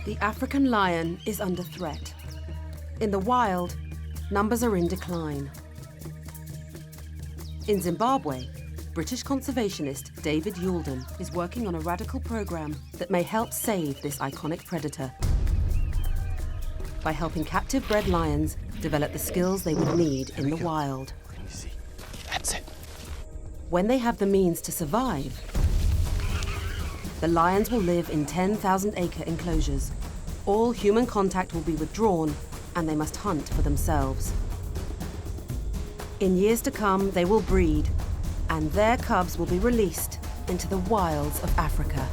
The African lion is under threat. In the wild, numbers are in decline. In Zimbabwe, British conservationist David Youldon is working on a radical program that may help save this iconic predator by helping captive-bred lions develop the skills they would need in the wild. Easy. That's it. When they have the means to survive, the lions will live in 10,000-acre enclosures. All human contact will be withdrawn, and they must hunt for themselves. In years to come, they will breed, and their cubs will be released into the wilds of Africa.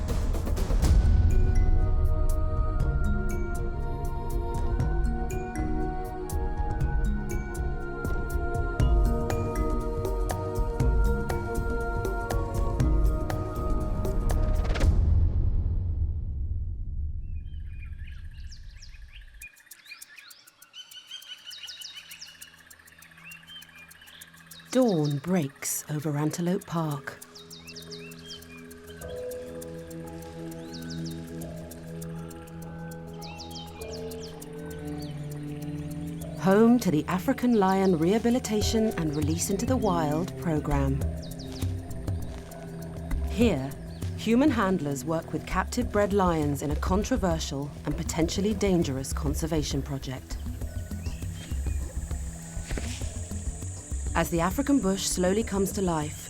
Dawn breaks over Antelope Park. Home to the African Lion Rehabilitation and Release into the Wild program. Here, human handlers work with captive-bred lions in a controversial and potentially dangerous conservation project. As the African bush slowly comes to life,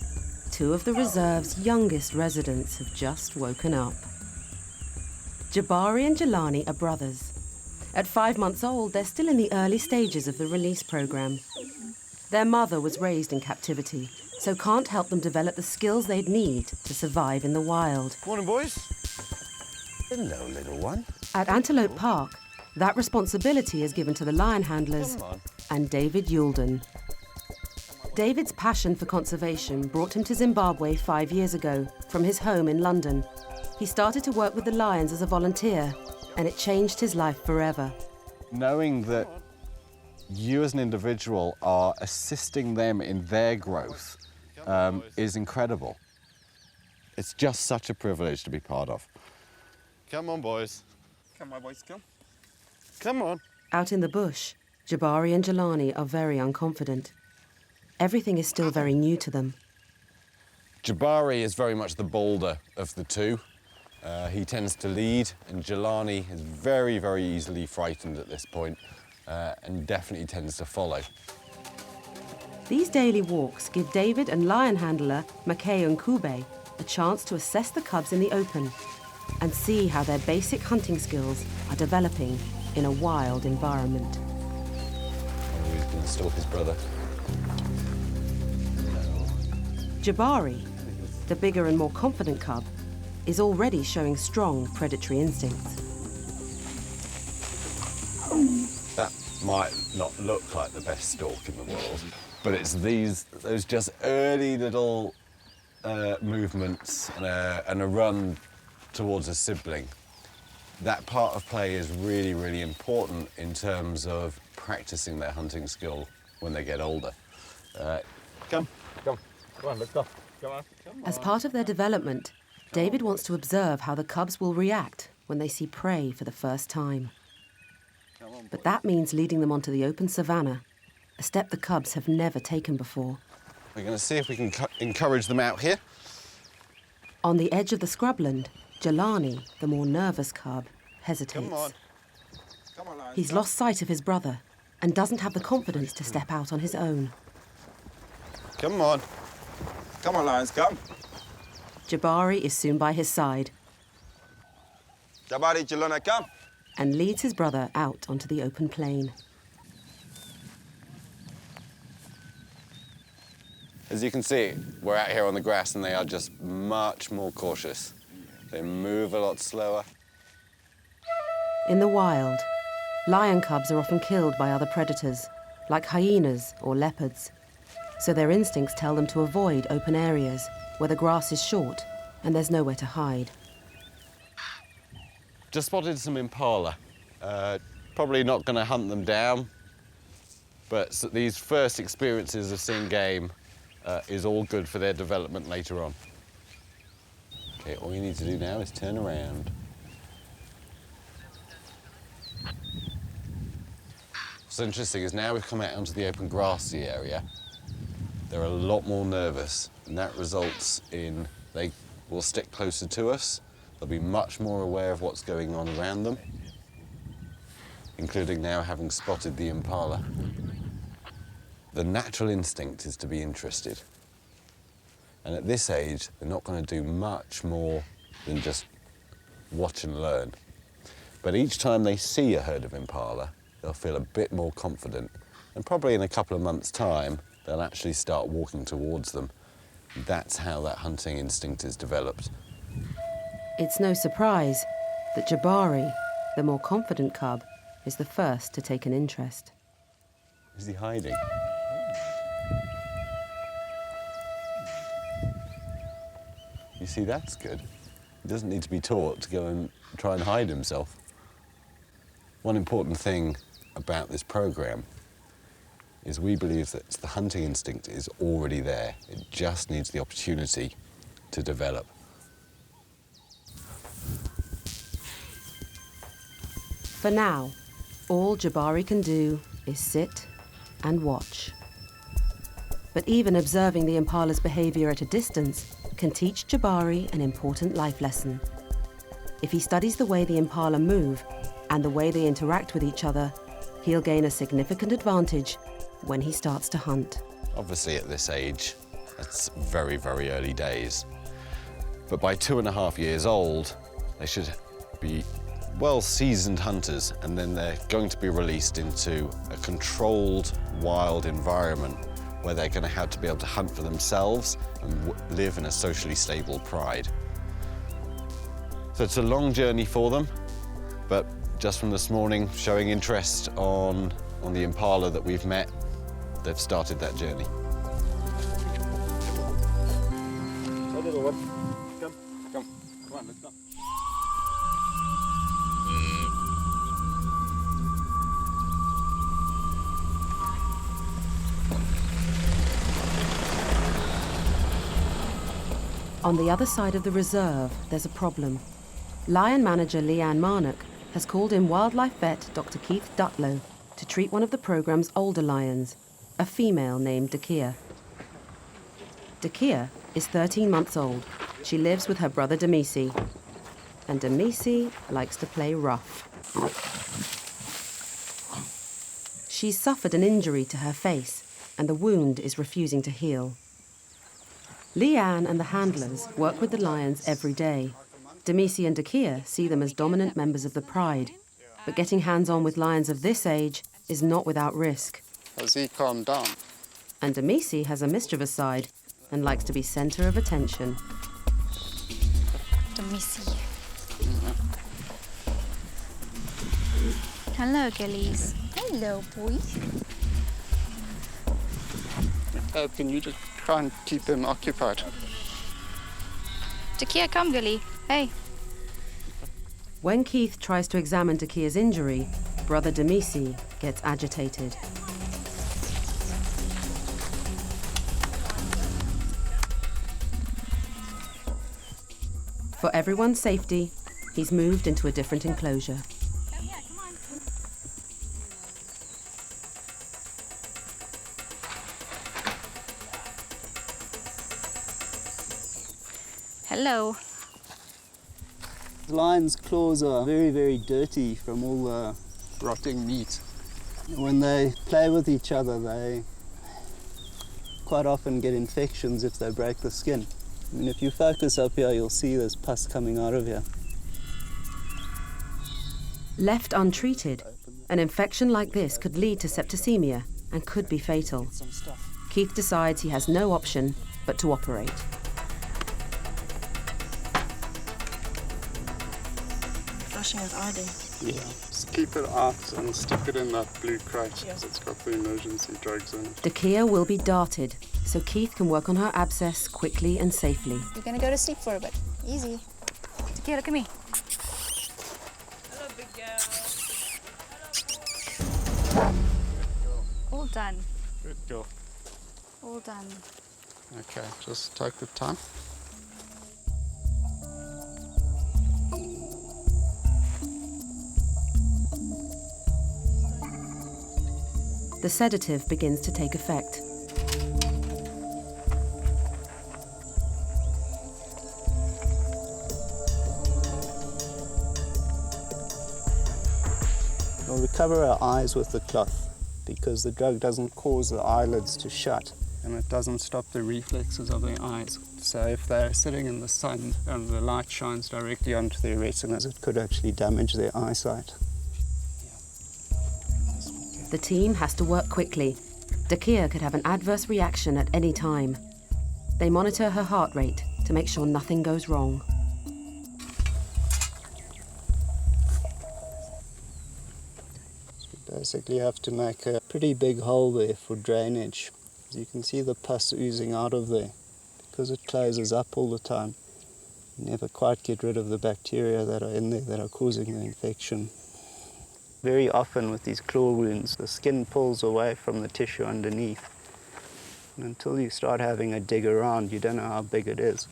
two of the reserve's youngest residents have just woken up. Jabari and Jelani are brothers. At 5 months old, they're still in the early stages of the release program. Their mother was raised in captivity, so can't help them develop the skills they'd need to survive in the wild. Morning, boys. Hello, little one. At Antelope Park, that responsibility is given to the lion handlers and David Youldon. David's passion for conservation brought him to Zimbabwe 5 years ago from his home in London. He started to work with the lions as a volunteer, and it changed his life forever. Knowing that you as an individual are assisting them in their growth is incredible. It's just such a privilege to be part of. Come on, boys. Come on, boys, come. Come on. Out in the bush, Jabari and Jelani are very unconfident. Everything is still very new to them. Jabari is very much the bolder of the two. He tends to lead, and Jelani is very, very easily frightened at this point, and definitely tends to follow. These daily walks give David and lion handler Makay Nkube a chance to assess the cubs in the open and see how their basic hunting skills are developing in a wild environment. Oh, he's going to stalk his brother. Jabari, the bigger and more confident cub, is already showing strong predatory instincts. That might not look like the best stalk in the world, but it's those just early little movements and a run towards a sibling. That part of play is really, really important in terms of practicing their hunting skill when they get older. Come on, let's go. Come on. As part of their development, David wants to observe how the cubs will react when they see prey for the first time. But that means leading them onto the open savanna, a step the cubs have never taken before. We're going to see if we can encourage them out here. On the edge of the scrubland, Jelani, the more nervous cub, hesitates. Come on. He's lost sight of his brother and doesn't have the confidence to step out on his own. Come on. Come on, lions, come. Jabari is soon by his side Jabari, Jelani, come. and leads his brother out onto the open plain. As you can see, we're out here on the grass and they are just much more cautious. They move a lot slower. In the wild, lion cubs are often killed by other predators, like hyenas or leopards. So their instincts tell them to avoid open areas where the grass is short and there's nowhere to hide. Just spotted some impala. Probably not going to hunt them down, but these first experiences of seeing game is all good for their development later on. Okay, all you need to do now is turn around. What's interesting is now we've come out onto the open grassy area, they're a lot more nervous, and that results in they will stick closer to us. They'll be much more aware of what's going on around them, including now having spotted the impala. The natural instinct is to be interested. And at this age, they're not going to do much more than just watch and learn. But each time they see a herd of impala, they'll feel a bit more confident. And probably in a couple of months' time, they'll actually start walking towards them. That's how that hunting instinct is developed. It's no surprise that Jabari, the more confident cub, is the first to take an interest. Is he hiding? You see, that's good. He doesn't need to be taught to go and try and hide himself. One important thing about this program is we believe that the hunting instinct is already there. It just needs the opportunity to develop. For now, all Jabari can do is sit and watch. But even observing the impala's behavior at a distance can teach Jabari an important life lesson. If he studies the way the impala move and the way they interact with each other, he'll gain a significant advantage when he starts to hunt. Obviously at this age, it's very, very early days. But by 2.5 years old, they should be well-seasoned hunters, and then they're going to be released into a controlled, wild environment where they're going to have to be able to hunt for themselves and live in a socially stable pride. So it's a long journey for them, but just from this morning, showing interest on the impala that we've met, they've started that journey. Hey, little one. Come on, let's go. On the other side of the reserve, there's a problem. Lion manager Leanne Marnock has called in wildlife vet Dr. Keith Dutlow to treat one of the program's older lions, a female named Dakia. Dakia is 13 months old. She lives with her brother Demisi. And Demisi likes to play rough. She's suffered an injury to her face, and the wound is refusing to heal. Leanne and the handlers work with the lions every day. Demisi and Dakia see them as dominant members of the pride, but getting hands-on with lions of this age is not without risk. Has he calmed down? And Demisi has a mischievous side and likes to be centre of attention. Demisi. Hello, girlies. Hello, boy. Can you just try and keep him occupied? Dakia, come, girlie. Hey. When Keith tries to examine Dakia's injury, brother Demisi gets agitated. For everyone's safety, he's moved into a different enclosure. Hello. The lion's claws are very, very dirty from all the Rotting meat. When they play with each other, they quite often get infections if they break the skin. I mean, if you focus up here, you'll see there's pus coming out of here. Left untreated, an infection like this could lead to septicemia and could be fatal. Keith decides he has no option but to operate. Flushing is idle. Yeah. Just keep it out and stick it in that blue crate because it's got the emergency drugs in it. Dakia will be darted, so Keith can work on her abscess quickly and safely. You're gonna go to sleep for a bit. Easy. Dakia, look at me. Hello, big girl. All done. Good girl. All done. Okay, just take the time. the sedative begins to take effect. Well, we cover our eyes with the cloth because the drug doesn't cause the eyelids to shut and it doesn't stop the reflexes of the eyes. So if they're sitting in the sun and the light shines directly onto their retinas, it could actually damage their eyesight. The team has to work quickly. Dakia could have an adverse reaction at any time. They monitor her heart rate to make sure nothing goes wrong. Basically have to make a pretty big hole there for drainage. As you can see the pus oozing out of there. Because it closes up all the time, you never quite get rid of the bacteria that are in there that are causing the infection. Very often with these claw wounds, the skin pulls away from the tissue underneath. And until you start having a dig around, you don't know how big it is.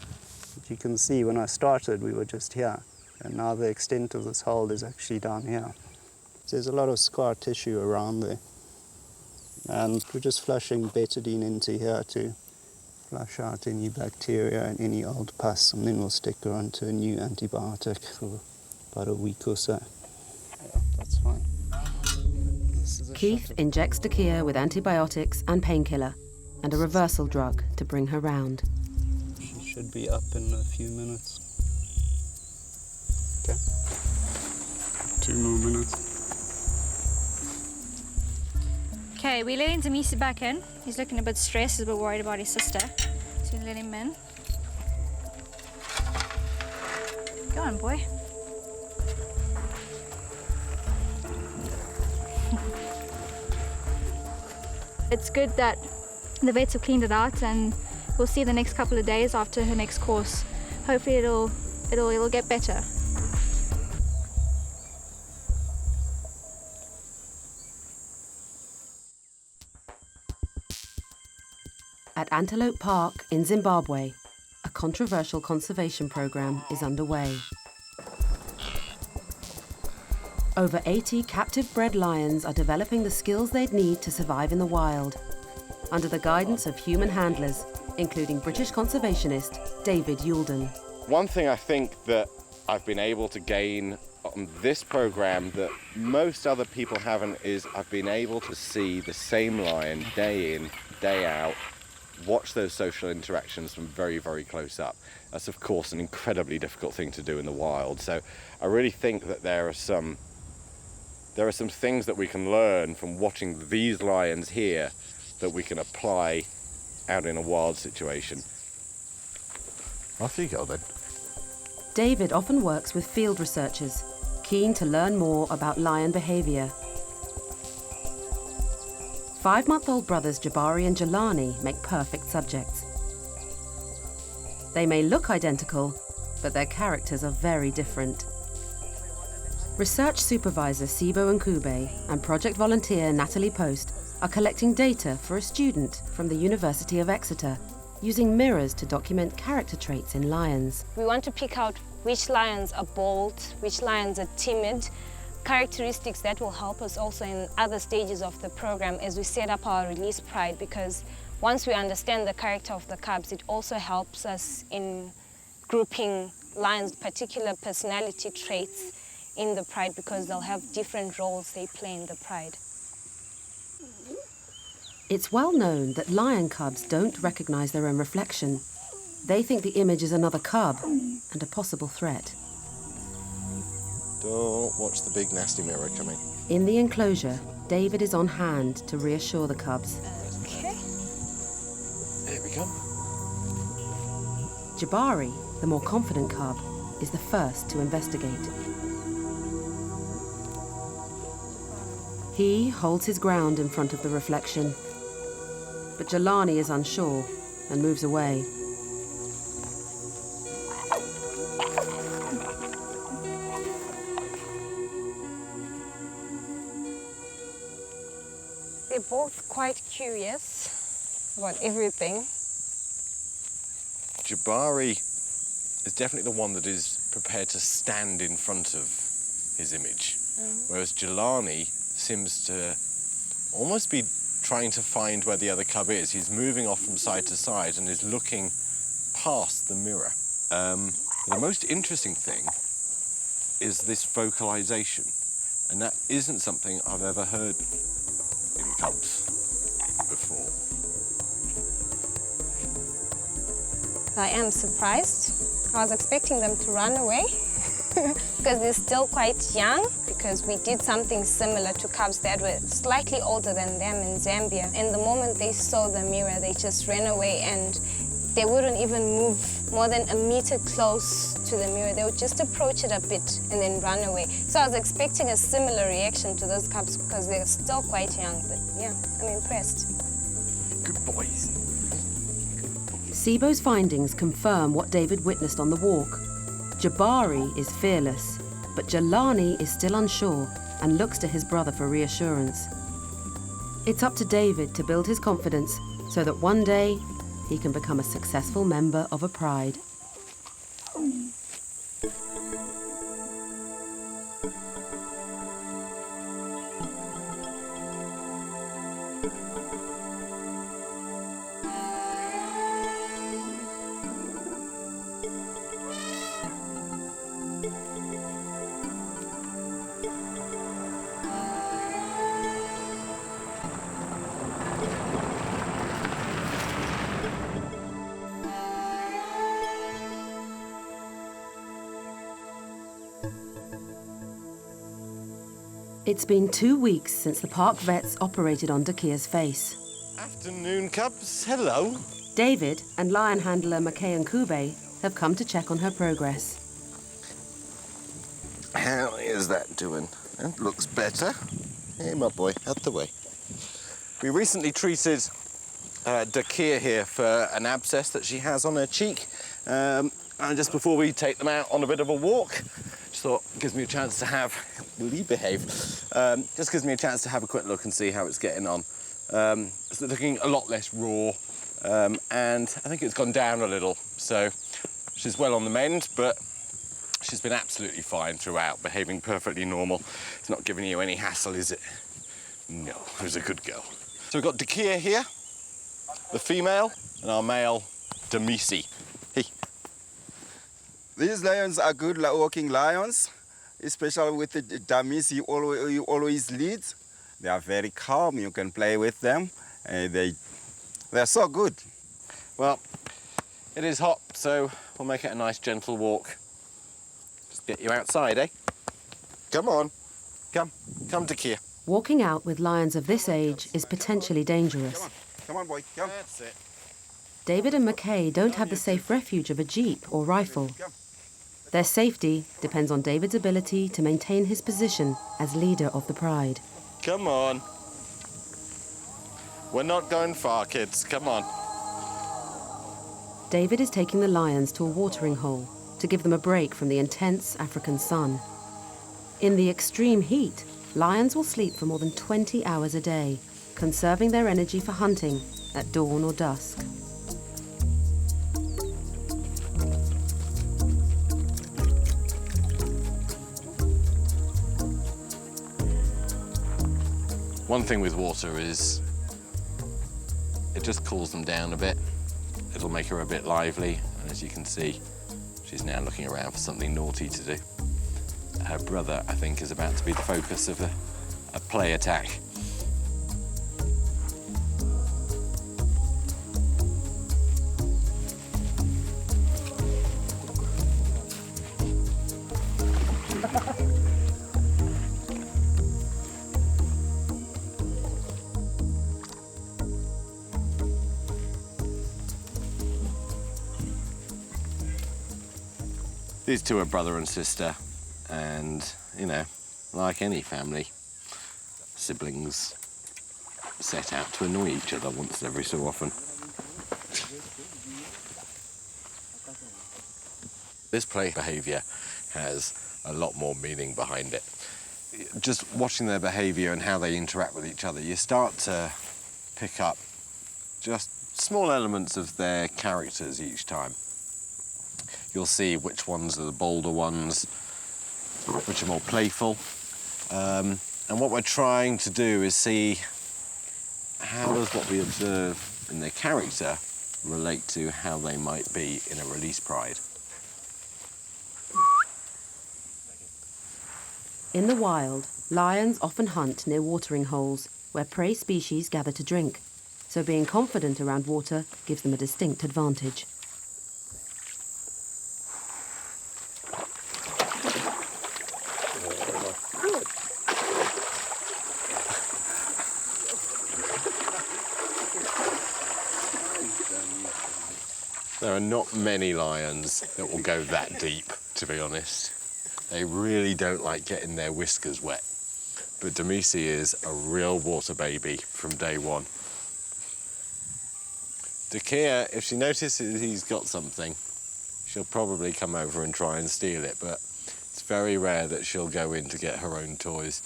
But you can see when I started, we were just here. And now the extent of this hole is actually down here. There's a lot of scar tissue around there. And we're just flushing betadine into here to flush out any bacteria and any old pus, and then we'll stick her onto a new antibiotic for about a week or so. Yeah, that's fine. Keith injects Dakia with antibiotics and painkiller and a reversal drug to bring her round. She should be up in a few minutes. Okay. 2 more minutes. Okay, we're letting Zamisi back in. He's looking a bit stressed, he's a bit worried about his sister. So we'll let him in. Go on, boy. It's good that the vets have cleaned it out, and we'll see the next couple of days after her next course. Hopefully it'll get better. At Antelope Park in Zimbabwe, a controversial conservation program is underway. Over 80 captive-bred lions are developing the skills they'd need to survive in the wild, under the guidance of human handlers, including British conservationist David Youldon. One thing I think that I've been able to gain on this program that most other people haven't is I've been able to see the same lion day in, day out, watch those social interactions from very, very close up. That's of course an incredibly difficult thing to do in the wild. So I really think that there are some things that we can learn from watching these lions here that we can apply out in a wild situation. Off you go then. David often works with field researchers, keen to learn more about lion behaviour. 5-month-old brothers Jabari and Jelani make perfect subjects. They may look identical, but their characters are very different. Research supervisor Sibo Nkube and project volunteer Natalie Post are collecting data for a student from the University of Exeter, using mirrors to document character traits in lions. We want to pick out which lions are bold, which lions are timid, characteristics that will help us also in other stages of the program as we set up our release pride, because once we understand the character of the cubs, it also helps us in grouping lions' particular personality traits in the pride, because they'll have different roles they play in the pride. It's well known that lion cubs don't recognize their own reflection. They think the image is another cub and a possible threat. Don't watch the big nasty mirror coming. In the enclosure, David is on hand to reassure the cubs. Okay. Here we come. Jabari, the more confident cub, is the first to investigate. He holds his ground in front of the reflection, but Jelani is unsure and moves away. They're both quite curious about everything. Jabari is definitely the one that is prepared to stand in front of his image, whereas Jelani seems to almost be trying to find where the other cub is. He's moving off from side to side and is looking past the mirror. The most interesting thing is this vocalization, and that isn't something I've ever heard in cubs before. I am surprised. I was expecting them to run away because they're still quite young, because we did something similar to cubs that were slightly older than them in Zambia. And the moment they saw the mirror, they just ran away, and they wouldn't even move more than a meter close to the mirror. They would just approach it a bit and then run away. So I was expecting a similar reaction to those cubs because they're still quite young, but yeah, I'm impressed. Good boys. SIBO's findings confirm what David witnessed on the walk. Jabari is fearless, but Jelani is still unsure and looks to his brother for reassurance. It's up to David to build his confidence so that one day he can become a successful member of a pride. It's been 2 weeks since the park vets operated on Dakia's face. Afternoon, cubs. Hello. David and lion handler McKay Nkube have come to check on her progress. How is that doing? It looks better. Hey, my boy, out the way. We recently treated Dakia here for an abscess that she has on her cheek. And just before we take them out on a bit of a walk, just thought it gives me a chance to have, will you behave? Just gives me a chance to have a quick look and see how it's getting on. It's looking a lot less raw, and I think it's gone down a little. So she's well on the mend, but she's been absolutely fine throughout, behaving perfectly normal. It's not giving you any hassle, is it? No, it was a good girl. So we've got Dakia here, the female, and our male, Damisi. Hey. These lions are good walking lions, especially with the Damisi, you always lead. They are very calm, you can play with them. They're so good. Well, it is hot, so we'll make it a nice gentle walk. Just get you outside, eh? Come on. Come Dakia. Walking out with lions of this age is potentially dangerous. Come on, boy, come. That's it. David and McKay don't have the safe refuge of a jeep or rifle. Their safety depends on David's ability to maintain his position as leader of the pride. Come on. We're not going far, kids. Come on. David is taking the lions to a watering hole to give them a break from the intense African sun. In the extreme heat, lions will sleep for more than 20 hours a day, conserving their energy for hunting at dawn or dusk. One thing with water is it just cools them down a bit. It'll make her a bit lively, and as you can see, she's now looking around for something naughty to do. Her brother, I think, is about to be the focus of a play attack. These two are brother and sister, and, you know, like any family, siblings set out to annoy each other once every so often. This play behaviour has a lot more meaning behind it. Just watching their behaviour and how they interact with each other, you start to pick up just small elements of their characters each time. You'll see which ones are the bolder ones, which are more playful. And what we're trying to do is see how does what we observe in their character relate to how they might be in a release pride? In the wild, lions often hunt near watering holes where prey species gather to drink, so being confident around water gives them a distinct advantage. There are not many lions that will go that deep, to be honest. They really don't like getting their whiskers wet. But Damisi is a real water baby from day one. Dakia, if she notices he's got something, she'll probably come over and try and steal it, but it's very rare that she'll go in to get her own toys.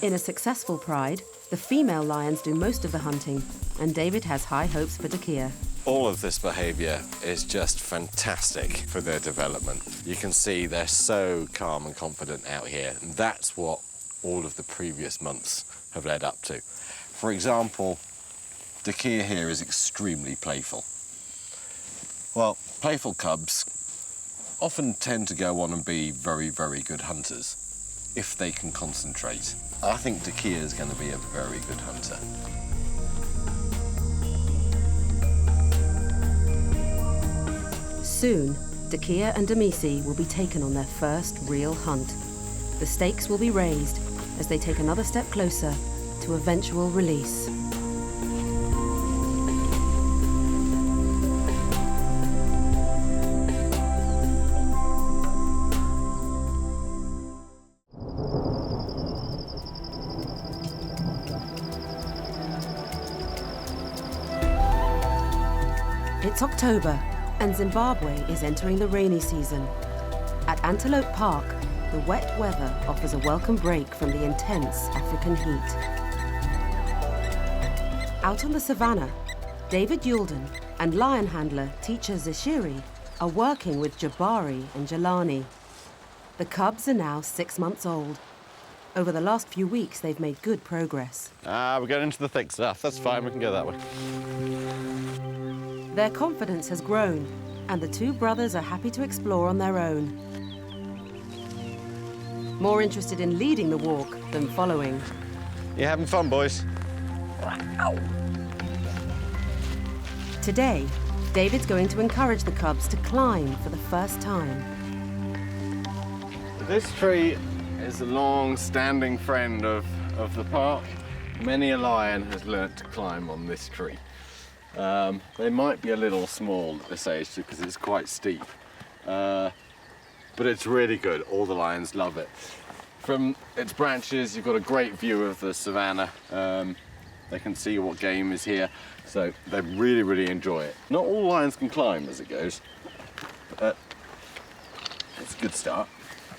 In a successful pride, the female lions do most of the hunting, and David has high hopes for Dakia. All of this behaviour is just fantastic for their development. You can see they're so calm and confident out here, and that's what all of the previous months have led up to. For example, Dakia here is extremely playful. Well, playful cubs often tend to go on and be very, very good hunters if they can concentrate. I think Dakia is going to be a very good hunter. Soon, Dakia and Damisi will be taken on their first real hunt. The stakes will be raised as they take another step closer to eventual release. It's October, and Zimbabwe is entering the rainy season. At Antelope Park, the wet weather offers a welcome break from the intense African heat. Out on the savannah, David Youldon and lion handler teacher Zishiri are working with Jabari and Jelani. The cubs are now 6 months old. Over the last few weeks, they've made good progress. We're going into the thick stuff. That's fine, we can go that way. Their confidence has grown, and the two brothers are happy to explore on their own. More interested in leading the walk than following. You having fun, boys? Today, David's going to encourage the cubs to climb for the first time. This tree is a long-standing friend of the park. Many a lion has learnt to climb on this tree. They might be a little small at this age because it's quite steep, but it's really good. All the lions love it. From its branches, you've got a great view of the savannah. They can see what game is here, so they really, really enjoy it. Not all lions can climb as it goes, but it's a good start.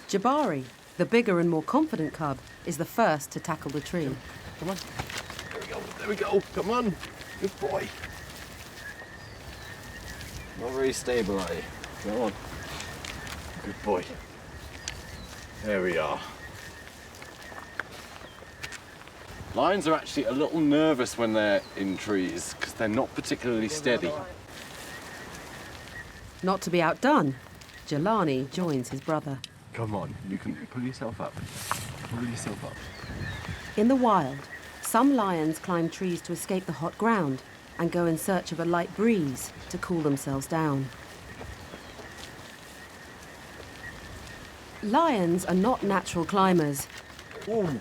Jabari, the bigger and more confident cub, is the first to tackle the tree. Come on. There we go. Come on. Good boy. Not very stable, are you? Come on. Good boy. There we are. Lions are actually a little nervous when they're in trees because they're not particularly steady. Not to be outdone, Jelani joins his brother. Come on, you can pull yourself up. Pull yourself up. In the wild, some lions climb trees to escape the hot ground and go in search of a light breeze to cool themselves down. Lions are not natural climbers. Ooh,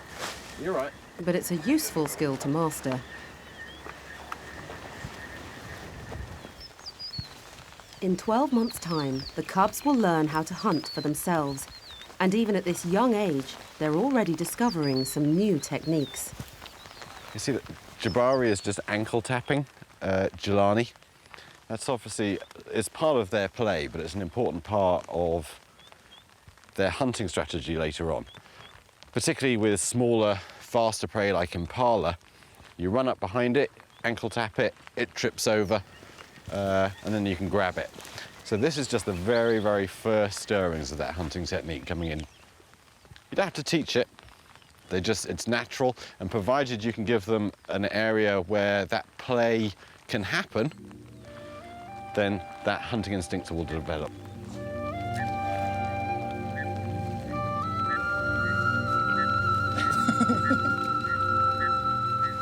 you're right. But it's a useful skill to master. In 12 months' time, the cubs will learn how to hunt for themselves. And even at this young age, they're already discovering some new techniques. You see that Jabari is just ankle tapping Jelani. That's obviously, it's part of their play, but it's an important part of their hunting strategy later on. Particularly with smaller, faster prey like impala, you run up behind it, ankle tap it, it trips over, and then you can grab it. So this is just the very, very first stirrings of that hunting technique coming in. You don't have to teach it. It's natural, and provided you can give them an area where that play can happen, then that hunting instinct will develop.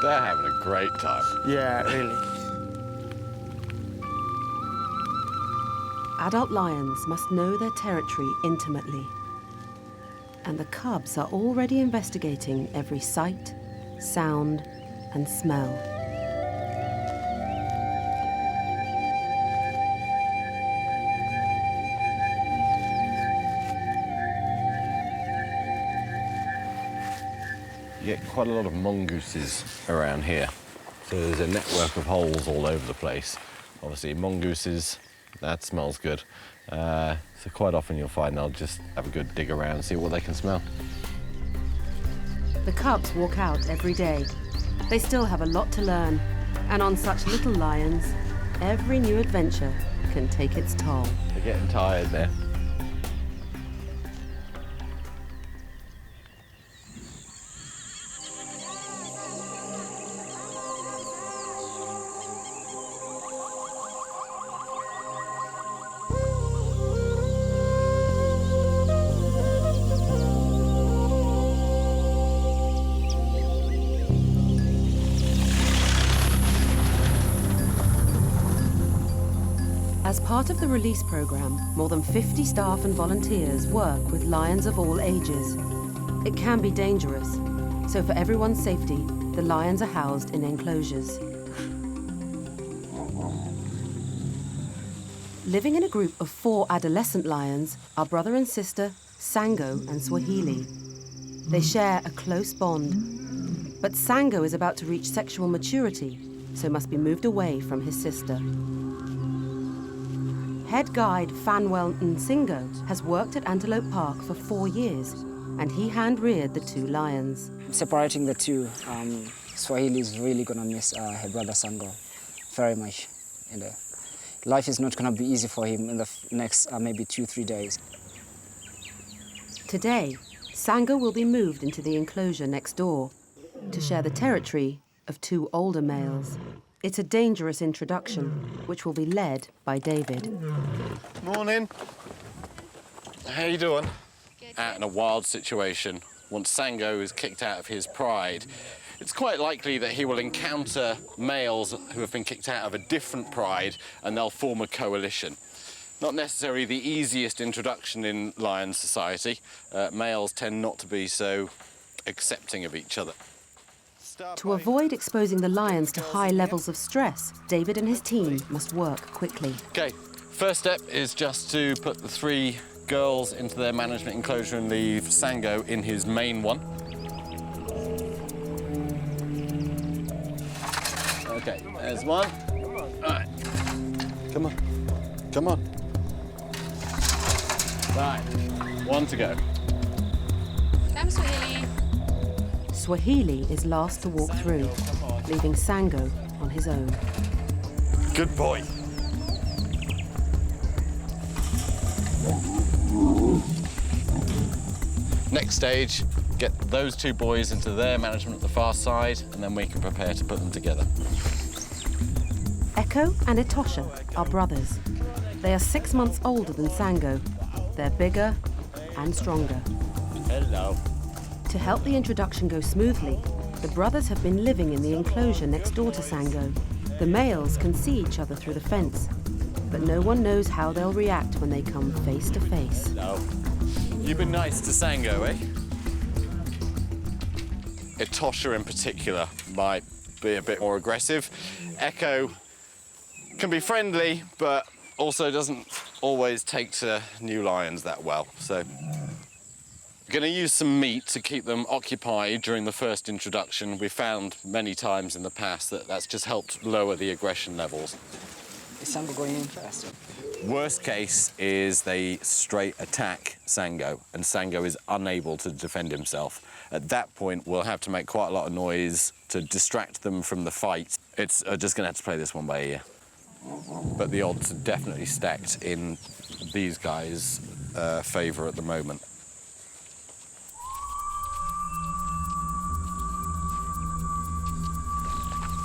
They're having a great time. Yeah, really. Adult lions must know their territory intimately. And the cubs are already investigating every sight, sound, and smell. You get quite a lot of mongooses around here. So there's a network of holes all over the place. Obviously, mongooses, that smells good. So quite often you'll find they'll just have a good dig around and see what they can smell. The cubs walk out every day. They still have a lot to learn, and on such little lions, every new adventure can take its toll. They're getting tired there. As part of the release program, more than 50 staff and volunteers work with lions of all ages. It can be dangerous, so for everyone's safety, the lions are housed in enclosures. Living in a group of 4 adolescent lions are brother and sister Sango and Swahili. They share a close bond, but Sango is about to reach sexual maturity, so must be moved away from his sister. Head guide Fanwell Nsingo has worked at Antelope Park for 4 years, and he hand-reared the 2 lions. Separating the 2, Swahili is really gonna miss her brother Sango very much. And life is not gonna be easy for him in the next maybe 2-3 days. Today, Sango will be moved into the enclosure next door to share the territory of 2 older males. It's a dangerous introduction, which will be led by David. Morning. How you doing? Out in a wild situation, once Sango is kicked out of his pride, it's quite likely that he will encounter males who have been kicked out of a different pride, and they'll form a coalition. Not necessarily the easiest introduction in lion society. Males tend not to be so accepting of each other. To avoid exposing the lions to high levels of stress, David and his team must work quickly. Okay, first step is just to put the 3 girls into their management enclosure and leave Sango in his main one. Okay, there's one. All right, come on, come on. Right, 1 to go. Come, Swahili. Swahili is last to walk through, leaving Sango on his own. Good boy. Next stage, get those 2 boys into their management at the far side, and then we can prepare to put them together. Echo and Etosha are brothers. They are 6 months older than Sango. They're bigger and stronger. Hello. To help the introduction go smoothly, the brothers have been living in the enclosure next door to Sango. The males can see each other through the fence, but no one knows how they'll react when they come face to face. Hello. You've been nice to Sango, eh? Etosha in particular might be a bit more aggressive. Echo can be friendly, but also doesn't always take to new lions that well. So we're going to use some meat to keep them occupied during the first introduction. We found many times in the past that that's just helped lower the aggression levels. Is Sango going in first? Worst case is they straight attack Sango, and Sango is unable to defend himself. At that point, we'll have to make quite a lot of noise to distract them from the fight. It's just going to have to play this one by ear. but the odds are definitely stacked in these guys' favour at the moment.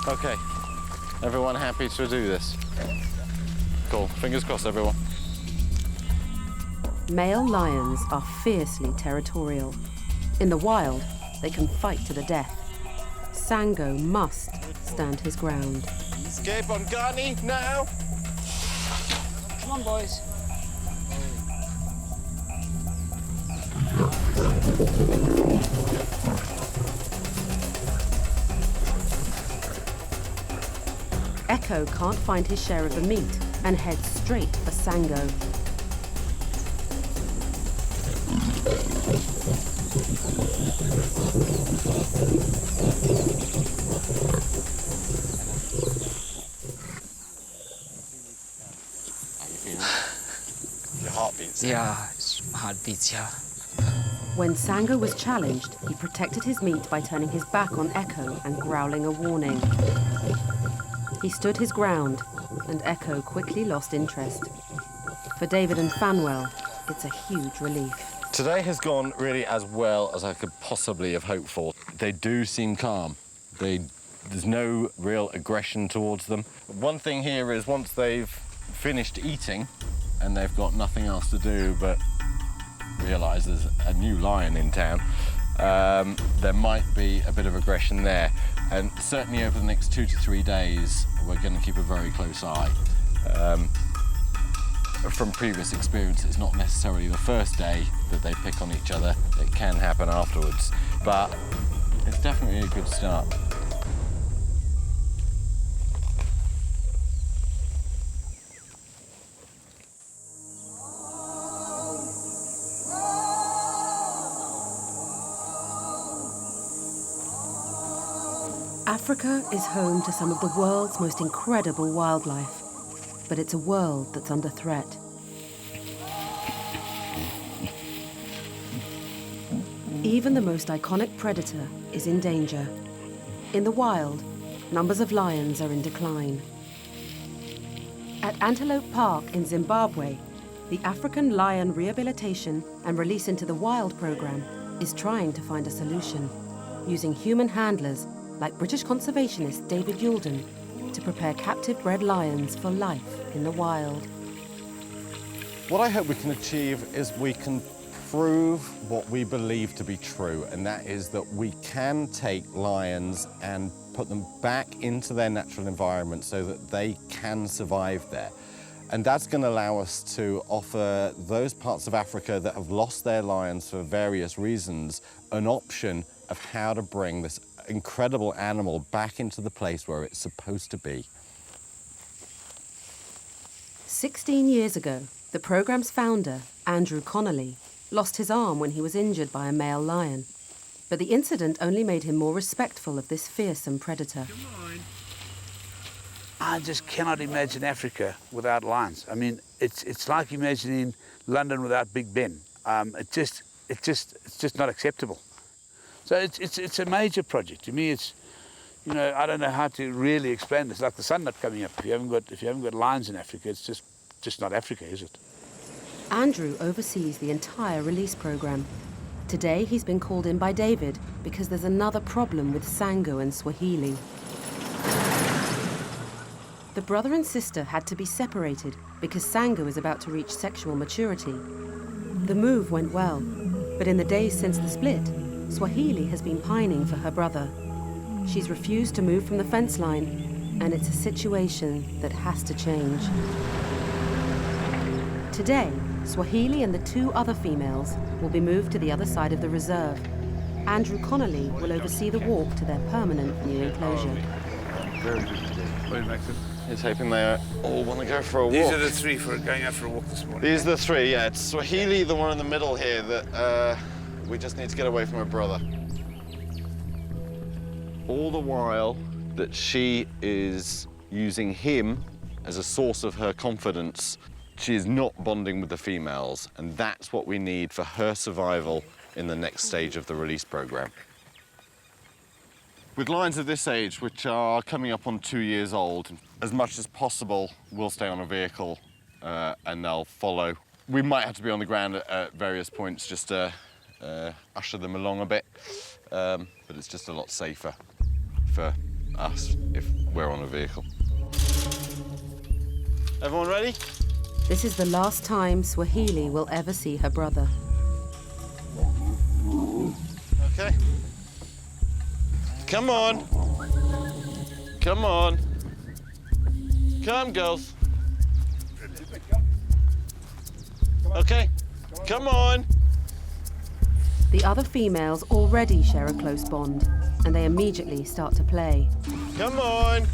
Okay, everyone happy to do this? Cool, fingers crossed, everyone. Male lions are fiercely territorial. In the wild, they can fight to the death. Sango must stand his ground. Escape on Garni now! Come on, boys. Echo can't find his share of the meat and heads straight for Sango. Your heart beats. Yeah, my heart beats, yeah. When Sango was challenged, he protected his meat by turning his back on Echo and growling a warning. He stood his ground, and Echo quickly lost interest. For David and Fanwell, it's a huge relief. Today has gone really as well as I could possibly have hoped for. They do seem calm. There's no real aggression towards them. One thing here is once they've finished eating and they've got nothing else to do but realise there's a new lion in town, there might be a bit of aggression there. And certainly over the next 2 to 3 days, we're going to keep a very close eye. From previous experience, it's not necessarily the first day that they pick on each other. It can happen afterwards, but it's definitely a good start. Africa is home to some of the world's most incredible wildlife, but it's a world that's under threat. Even the most iconic predator is in danger. In the wild, numbers of lions are in decline. At Antelope Park in Zimbabwe, the African Lion Rehabilitation and Release into the Wild program is trying to find a solution, using human handlers like British conservationist David Youldon to prepare captive-bred lions for life in the wild. What I hope we can achieve is we can prove what we believe to be true, and that is that we can take lions and put them back into their natural environment so that they can survive there. And that's going to allow us to offer those parts of Africa that have lost their lions for various reasons an option of how to bring this incredible animal back into the place where it's supposed to be. 16 years ago, the programme's founder, Andrew Connolly, lost his arm when he was injured by a male lion. But the incident only made him more respectful of this fearsome predator. I just cannot imagine Africa without lions. I mean, it's like imagining London without Big Ben. It's just not acceptable. So it's a major project. To me, it's, you know, I don't know how to really explain this. It's like the sun not coming up. If you haven't got lions in Africa, it's just not Africa, is it? Andrew oversees the entire release program. Today, he's been called in by David because there's another problem with Sango and Swahili. The brother and sister had to be separated because Sango is about to reach sexual maturity. The move went well, but in the days since the split, Swahili has been pining for her brother. She's refused to move from the fence line, and it's a situation that has to change. Today, Swahili and the 2 other females will be moved to the other side of the reserve. Andrew Connolly will oversee the walk to their permanent new enclosure. Very good today. What do you make them? He's hoping they all want to go for a walk. These are the 3 for going out for a walk this morning. These are the 3, yeah. It's Swahili, the one in the middle here, that we just need to get away from her brother. All the while that she is using him as a source of her confidence, she is not bonding with the females, and that's what we need for her survival in the next stage of the release program. With lions of this age, which are coming up on 2 years old, as much as possible, we'll stay on a vehicle and they'll follow. We might have to be on the ground at various points just to usher them along a bit, but it's just a lot safer for us if we're on a vehicle. Everyone ready? This is the last time Swahili will ever see her brother. Okay. Come on. Come on. Come, girls. Okay. Come on. The other females already share a close bond, and they immediately start to play. Come on.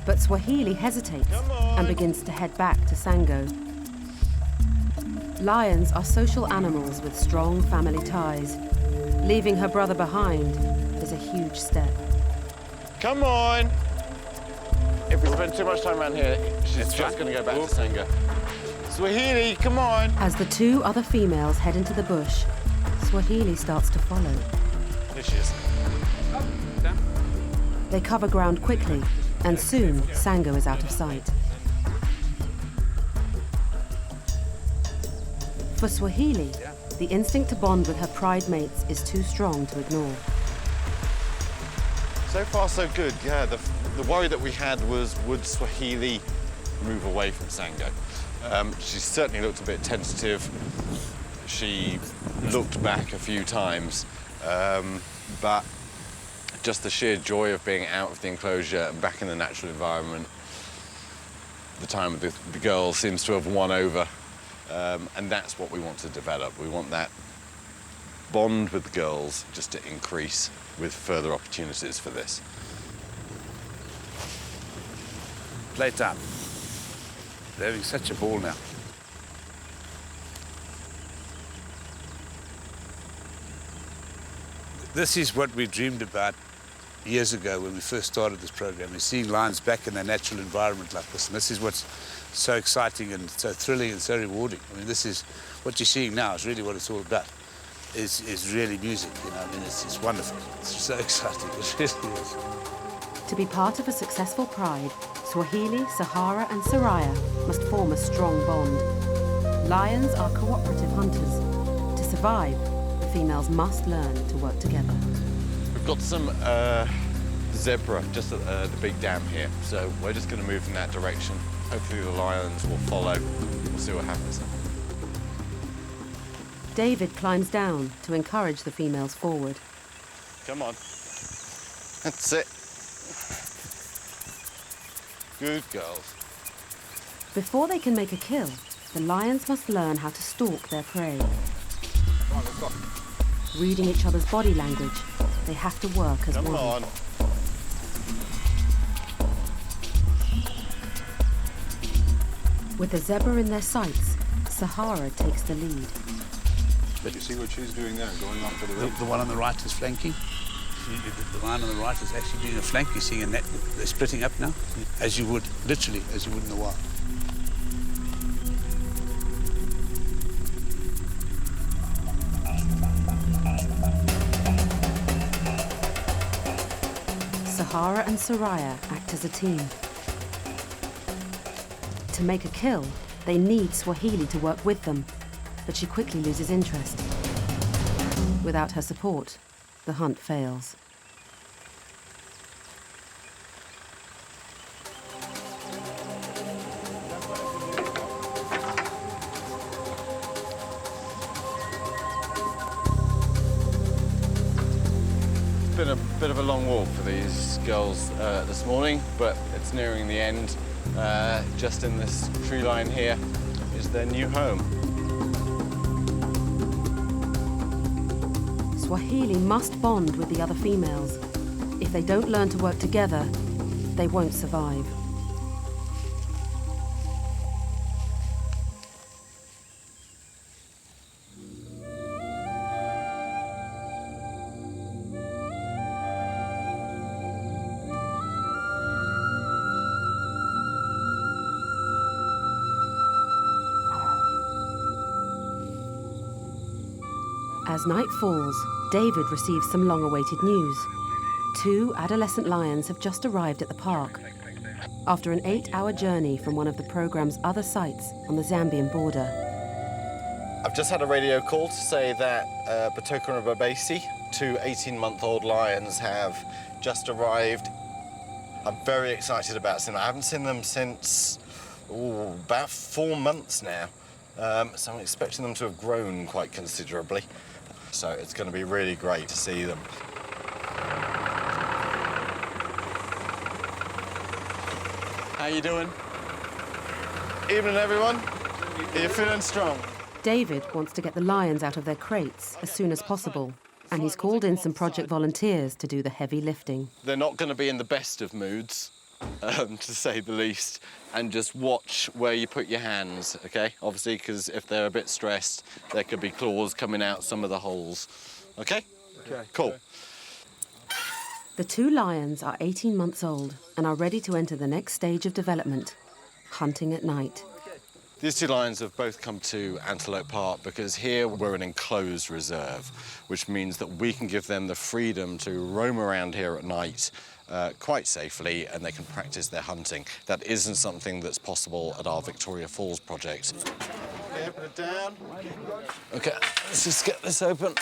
But Swahili hesitates and begins to head back to Sango. Lions are social animals with strong family ties. Leaving her brother behind is a huge step. Come on. If we spend too much time around here, she's just going to go back to Sango. Swahili, come on. As the two other females head into the bush, Swahili starts to follow. There she is. They cover ground quickly, and soon Sango is out of sight. For Swahili, the instinct to bond with her pride mates is too strong to ignore. So far, so good. Yeah, the worry that we had was, would Swahili move away from Sango? She certainly looked a bit tentative. She looked back a few times, but just the sheer joy of being out of the enclosure and back in the natural environment, the time with the girls seems to have won over, and that's what we want to develop. We want that bond with the girls just to increase with further opportunities for this. Playtime. They're having such a ball now. This is what we dreamed about years ago when we first started this program, is seeing lions back in their natural environment like this. And this is what's so exciting and so thrilling and so rewarding. I mean, this is what you're seeing now is really what it's all about. Is really music, you know. I mean, it's wonderful. It's so exciting. It really is. To be part of a successful pride, Swahili, Sahara and Soraya must form a strong bond. Lions are cooperative hunters. To survive, the females must learn to work together. We've got some zebra just at the big dam here, so we're just going to move in that direction. Hopefully the lions will follow. We'll see what happens. David climbs down to encourage the females forward. Come on. That's it. Good girls. Before they can make a kill, the lions must learn how to stalk their prey. Reading each other's body language, they have to work as one. Come on. With the zebra in their sights, Sahara takes the lead. But you see what she's doing there, going after the lead? The one on the right is flanking. The line on the right is actually doing a flank. You're seeing a net. They're splitting up now, as you would, literally, as you would in the wild. Sahara and Soraya act as a team. To make a kill, they need Swahili to work with them, but she quickly loses interest. Without her support, the hunt fails. It's been a bit of a long walk for these girls this morning, but it's nearing the end. Just in this tree line here is their new home. Swahili must bond with the other females. If they don't learn to work together, they won't survive. As night falls, David receives some long-awaited news. 2 adolescent lions have just arrived at the park after an 8-hour journey from one of the programme's other sites on the Zambian border. I've just had a radio call to say that Batoka and Bubesi, 2 18-month-old lions, have just arrived. I'm very excited about seeing them. I haven't seen them since about 4 months now, so I'm expecting them to have grown quite considerably. So it's going to be really great to see them. How you doing? Evening, everyone. Are you feeling strong? David wants to get the lions out of their crates as soon as possible, and he's called in some project volunteers to do the heavy lifting. They're not going to be in the best of moods, to say the least, and just watch where you put your hands, OK? Obviously, because if they're a bit stressed, there could be claws coming out some of the holes. OK? OK. Cool. The 2 lions are 18 months old and are ready to enter the next stage of development, hunting at night. These 2 lions have both come to Antelope Park because here we're an enclosed reserve, which means that we can give them the freedom to roam around here at night quite safely, and they can practice their hunting. That isn't something that's possible at our Victoria Falls project. Okay, put it down. Okay, let's just get this open.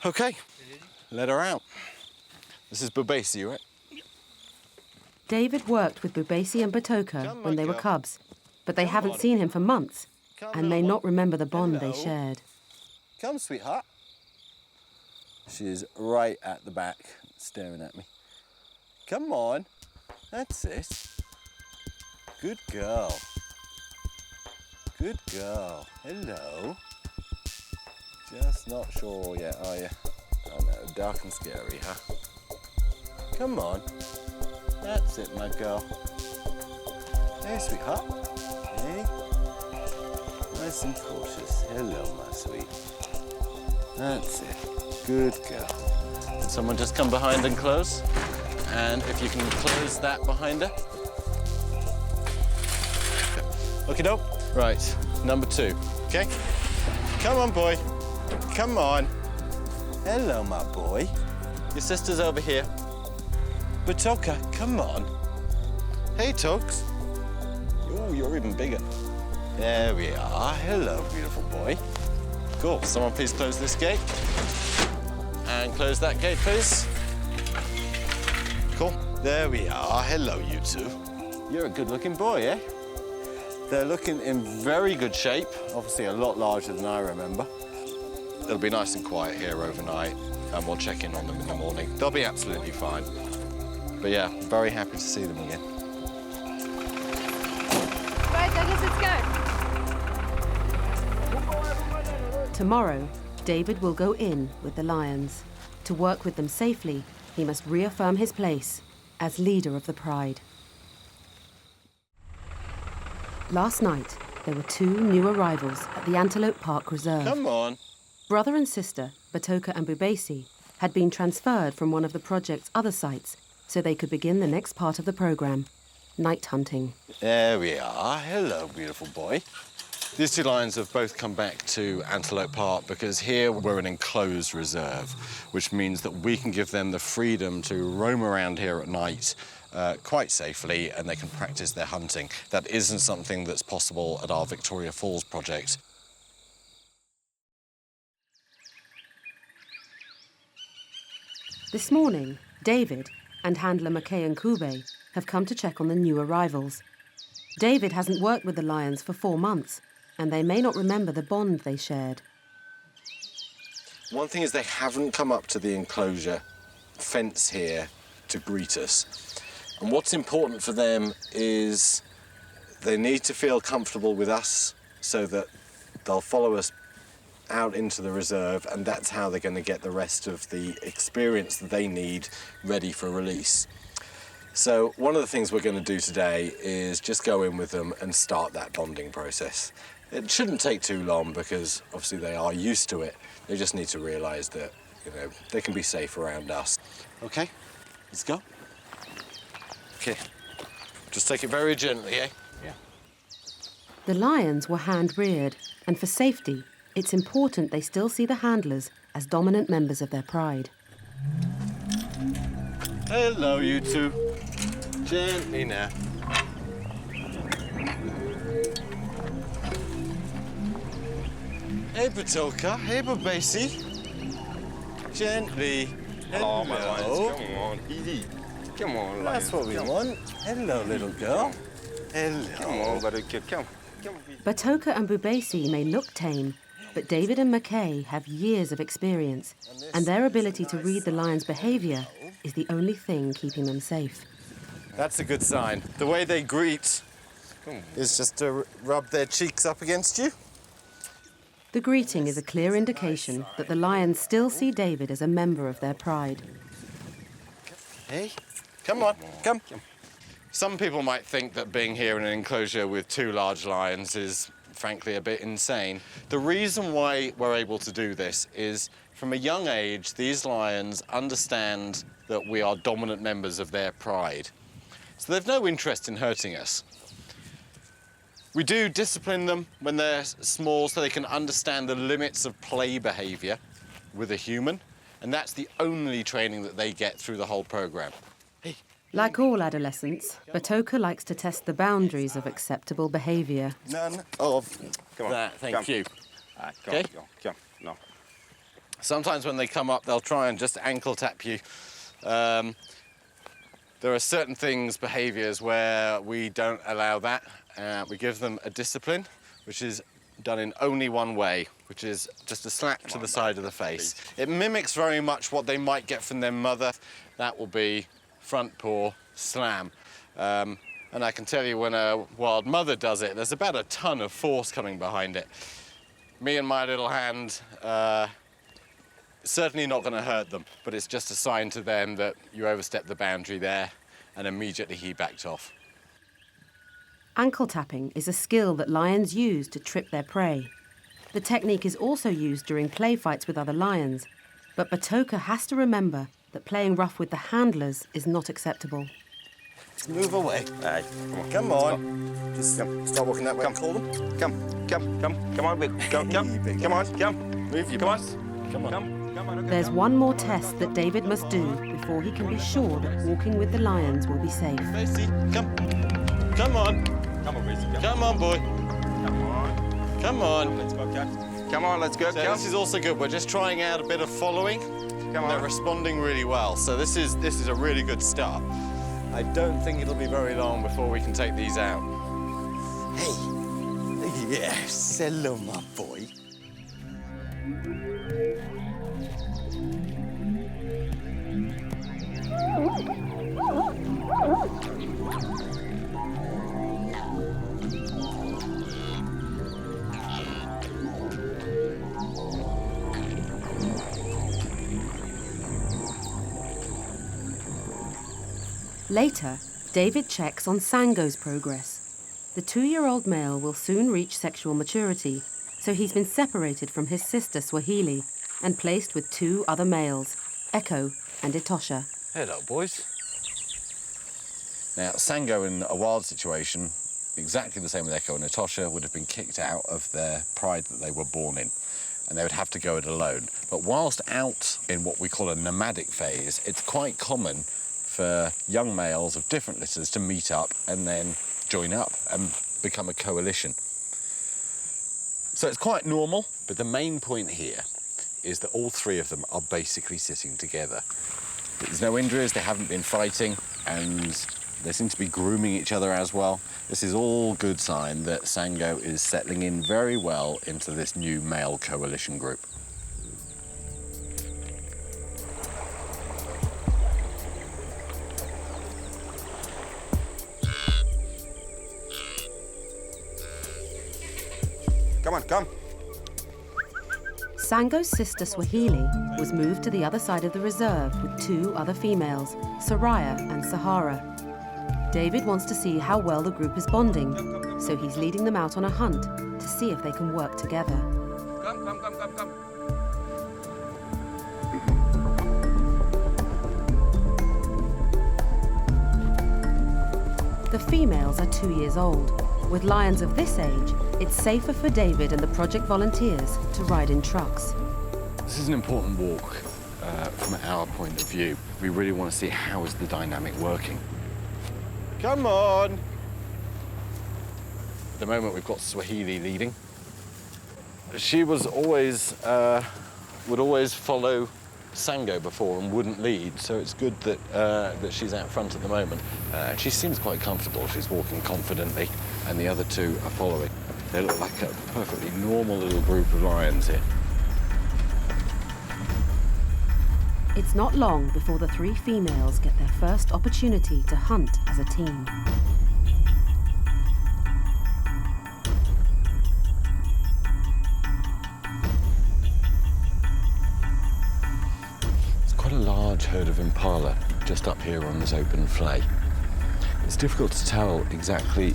Okay, let her out. This is Bubesi, right? David worked with Bubesi and Batoka when they were cubs, but they haven't seen him for months and may not remember the bond they shared. Come, sweetheart. She's right at the back, staring at me. Come on. That's it. Good girl. Good girl. Hello. Just not sure yet, are you? Oh no, dark and scary, huh? Come on. That's it, my girl. Hey, sweetheart. Hey. Nice and cautious. Hello, my sweet. That's it. Good girl. Can someone just come behind and close? And if you can close that behind her. Okie doke. Right, number 2. Okay? Come on, boy. Come on. Hello, my boy. Your sister's over here. Batoka, come on. Hey, Tugs. Oh, you're even bigger. There we are. Hello, beautiful boy. Cool. Someone please close this gate. And close that gate, please. Cool. There we are. Hello, you 2. You're a good-looking boy, eh? They're looking in very good shape. Obviously a lot larger than I remember. It'll be nice and quiet here overnight, and we'll check in on them in the morning. They'll be absolutely fine. But yeah, very happy to see them again. Right, Douglas, let's go. Tomorrow, David will go in with the lions. To work with them safely, he must reaffirm his place as leader of the pride. Last night, there were 2 new arrivals at the Antelope Park Reserve. Come on. Brother and sister, Batoka and Bubesi, had been transferred from one of the project's other sites so they could begin the next part of the programme, night hunting. There we are. Hello, beautiful boy. These 2 lions have both come back to Antelope Park because here we're an enclosed reserve, which means that we can give them the freedom to roam around here at night quite safely, and they can practice their hunting. That isn't something that's possible at our Victoria Falls project. This morning, David and handler McKay and Kube have come to check on the new arrivals. David hasn't worked with the lions for 4 months, and they may not remember the bond they shared. One thing is they haven't come up to the enclosure fence here to greet us. And what's important for them is they need to feel comfortable with us so that they'll follow us out into the reserve, and that's how they're going to get the rest of the experience that they need ready for release. So one of the things we're going to do today is just go in with them and start that bonding process. It shouldn't take too long because obviously they are used to it. They just need to realise that, you know, they can be safe around us. Okay, let's go. Okay, just take it very gently, eh? Yeah. The lions were hand-reared, and for safety, it's important they still see the handlers as dominant members of their pride. Hello, you two. Gently now. Hey, Patoka. Hey, Babesi. Gently. Hello, my Hello. lions. Come on, easy. Come on, lions. That's what we want. Hello, little girl. Hello. Come on, Baruka, come. Batoka and Bubesi may look tame, but David and McKay have years of experience, and their ability to read the lion's behaviour is the only thing keeping them safe. That's a good sign. The way they greet is just to rub their cheeks up against you. The greeting is a clear indication that the lions still see David as a member of their pride. Hey, come on, come. Some people might think that being here in an enclosure with 2 large lions is, frankly, a bit insane. The reason why we're able to do this is, from a young age, these lions understand that we are dominant members of their pride. So they've no interest in hurting us. We do discipline them when they're small so they can understand the limits of play behaviour with a human, and that's the only training that they get through the whole programme. Hey. Like all adolescents, Batoka likes to test the boundaries of acceptable behaviour. None of that, thank you. Okay? Come, no. Sometimes when they come up, they'll try and just ankle tap you. There are certain things, behaviours, where we don't allow that. We give them a discipline, which is done in only one way, which is just a slap to the side of the face. It mimics very much what they might get from their mother. That will be front paw, slam. And I can tell you when a wild mother does it, there's about a ton of force coming behind it. Me and my little hand, certainly not going to hurt them, but it's just a sign to them that you overstepped the boundary there, and immediately he backed off. Ankle tapping is a skill that lions use to trip their prey. The technique is also used during play fights with other lions, but Batoka has to remember that playing rough with the handlers is not acceptable. Let's move away. Hey, come on. Just start walking that way. Call them. Come on, big. Come on. Move your butts. Come on. There's one more test that David must do before he can be sure that walking with the lions will be safe. Stacey, come on. Come on, boy. Come on. Let's go, Cap. Come on, let's go, So this is also good. We're just trying out a bit of following. Come on. They're responding really well. So this is a really good start. I don't think it'll be very long before we can take these out. Hey. Yes. Hello, my boy. Later, David checks on Sango's progress. The 2-year-old male will soon reach sexual maturity, so he's been separated from his sister Swahili and placed with 2 other males, Echo and Etosha. Hello, boys. Now, Sango in a wild situation, exactly the same with Echo and Etosha, would have been kicked out of their pride that they were born in, and they would have to go it alone. But whilst out in what we call a nomadic phase, it's quite common for young males of different litters to meet up and then join up and become a coalition. So it's quite normal, but the main point here is that all 3 of them are basically sitting together. There's no injuries, they haven't been fighting, and they seem to be grooming each other as well. This is all good sign that Sango is settling in very well into this new male coalition group. Come on, come. Sango's sister Swahili was moved to the other side of the reserve with 2 other females, Soraya and Sahara. David wants to see how well the group is bonding, so he's leading them out on a hunt to see if they can work together. Come. The females are 2 years old. With lions of this age, it's safer for David and the project volunteers to ride in trucks. This is an important walk for from our point of view. We really want to see how is the dynamic working. Come on! At the moment we've got Swahili leading. She was always, would always follow Sango before and wouldn't lead, so it's good that, that she's out front at the moment. She seems quite comfortable, she's walking confidently, and the other two are following. They look like a perfectly normal little group of lions here. It's not long before the three females get their first opportunity to hunt as a team. It's quite a large herd of impala just up here on this open flay. It's difficult to tell exactly